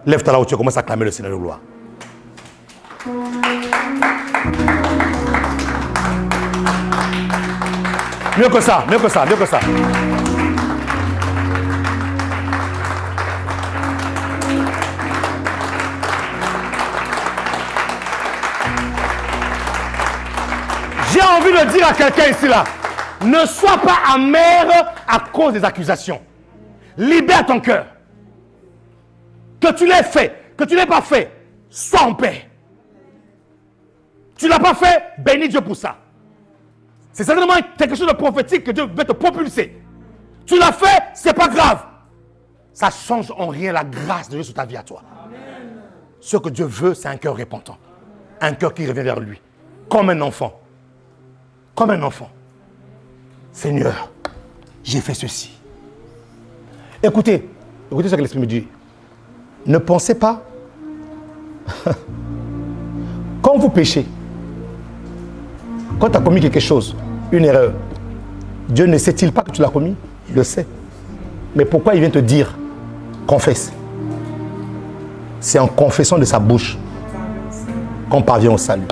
Lève-toi là où tu commences à clamer le Seigneur de gloire. Mieux que ça, mieux que ça, mieux que ça. J'ai envie de dire à quelqu'un ici là, ne sois pas amer à cause des accusations. Libère ton cœur. Que tu l'aies fait, que tu ne l'aies pas fait, sois en paix. Tu ne l'as pas fait, bénis Dieu pour ça. C'est certainement quelque chose de prophétique que Dieu veut te propulser. Tu l'as fait, c'est pas grave. Ça ne change en rien la grâce de Dieu sur ta vie à toi. Amen. Ce que Dieu veut, c'est un cœur repentant. Un cœur qui revient vers lui. Comme un enfant. Comme un enfant. Seigneur, j'ai fait ceci. Écoutez ce que l'Esprit me dit. Ne pensez pas. Quand vous péchez, quand tu as commis quelque chose, une erreur, Dieu ne sait-il pas que tu l'as commis? Il le sait. Mais pourquoi il vient te dire, confesse? C'est en confessant de sa bouche qu'on parvient au salut.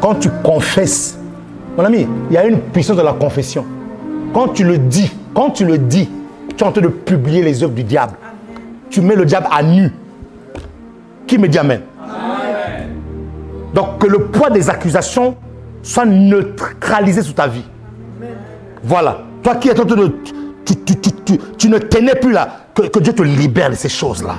Quand tu confesses, mon ami, il y a une puissance de la confession. Quand tu le dis, tu es en train de publier les œuvres du diable. Tu mets le diable à nu. Qui me dit amen? Amen. Donc que le poids des accusations soit neutralisé sur ta vie. Amen. Voilà. Toi qui es en train de... Tu ne tenais plus là. Que Dieu te libère de ces choses-là.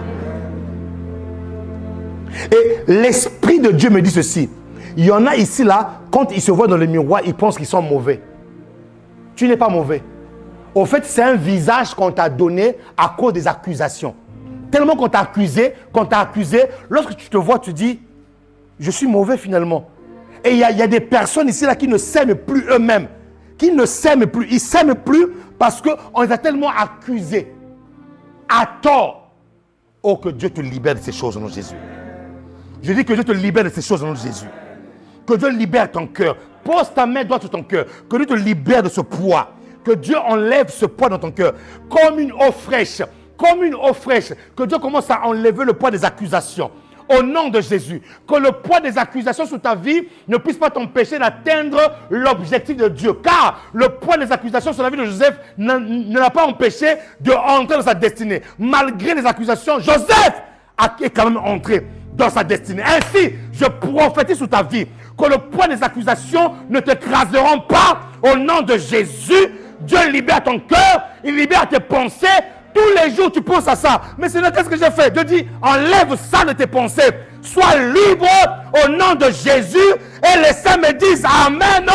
Et l'Esprit de Dieu me dit ceci. Il y en a ici là, quand ils se voient dans le miroir, ils pensent qu'ils sont mauvais. Tu n'es pas mauvais. Au fait, c'est un visage qu'on t'a donné à cause des accusations. Tellement qu'on t'a accusé, lorsque tu te vois, tu dis, je suis mauvais finalement. Et il y a des personnes ici là qui ne s'aiment plus eux-mêmes. Qui ne s'aiment plus. Ils ne s'aiment plus parce qu'on les a tellement accusés. À tort. Oh, que Dieu te libère de ces choses au nom de Jésus. Je dis que Dieu te libère de ces choses au nom de Jésus. Que Dieu libère ton cœur. Pose ta main droite sur ton cœur. Que Dieu te libère de ce poids. Que Dieu enlève ce poids dans ton cœur. Comme une eau fraîche. Comme une eau fraîche. Que Dieu commence à enlever le poids des accusations. au nom de Jésus. Que le poids des accusations sur ta vie ne puisse pas t'empêcher d'atteindre l'objectif de Dieu. Car le poids des accusations sur la vie de Joseph ne l'a pas empêché d'entrer dans sa destinée. Malgré les accusations, Joseph est quand même entré dans sa destinée. Ainsi, je prophétise sur ta vie que le poids des accusations ne t'écraseront pas au nom de Jésus. Dieu libère ton cœur, il libère tes pensées. Tous les jours, tu penses à ça. Mais Seigneur, qu'est-ce que j'ai fait? Dieu dit, enlève ça de tes pensées. Sois libre au nom de Jésus. Et les saints me disent Amen.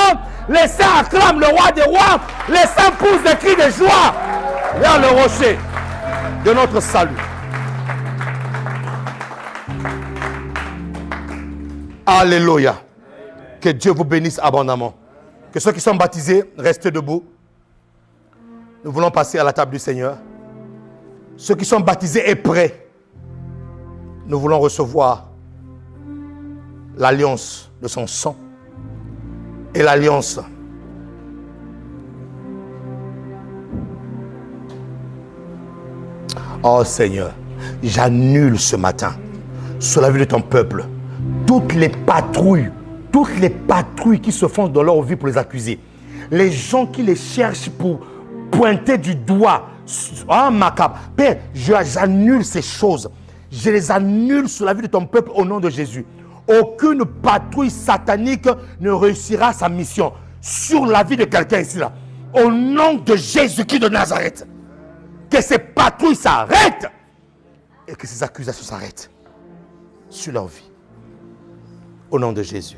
Les saints acclament le roi des rois. Les saints poussent des cris de joie vers le rocher de notre salut. Alléluia. Que Dieu vous bénisse abondamment. Que ceux qui sont baptisés, restez debout. Nous voulons passer à la table du Seigneur. Ceux qui sont baptisés et prêts, nous voulons recevoir l'alliance de son sang et l'alliance oh Seigneur, j'annule ce matin sur la vie de ton peuple toutes les patrouilles qui se font dans leur vie pour les accuser, les gens qui les cherchent pour pointer du doigt. Ah, macabre. Père, j'annule ces choses. Je les annule sur la vie de ton peuple au nom de Jésus. Aucune patrouille satanique ne réussira sa mission sur la vie de quelqu'un ici là. Au nom de Jésus-Christ de Nazareth. Que ces patrouilles s'arrêtent et que ces accusations s'arrêtent sur leur vie. Au nom de Jésus.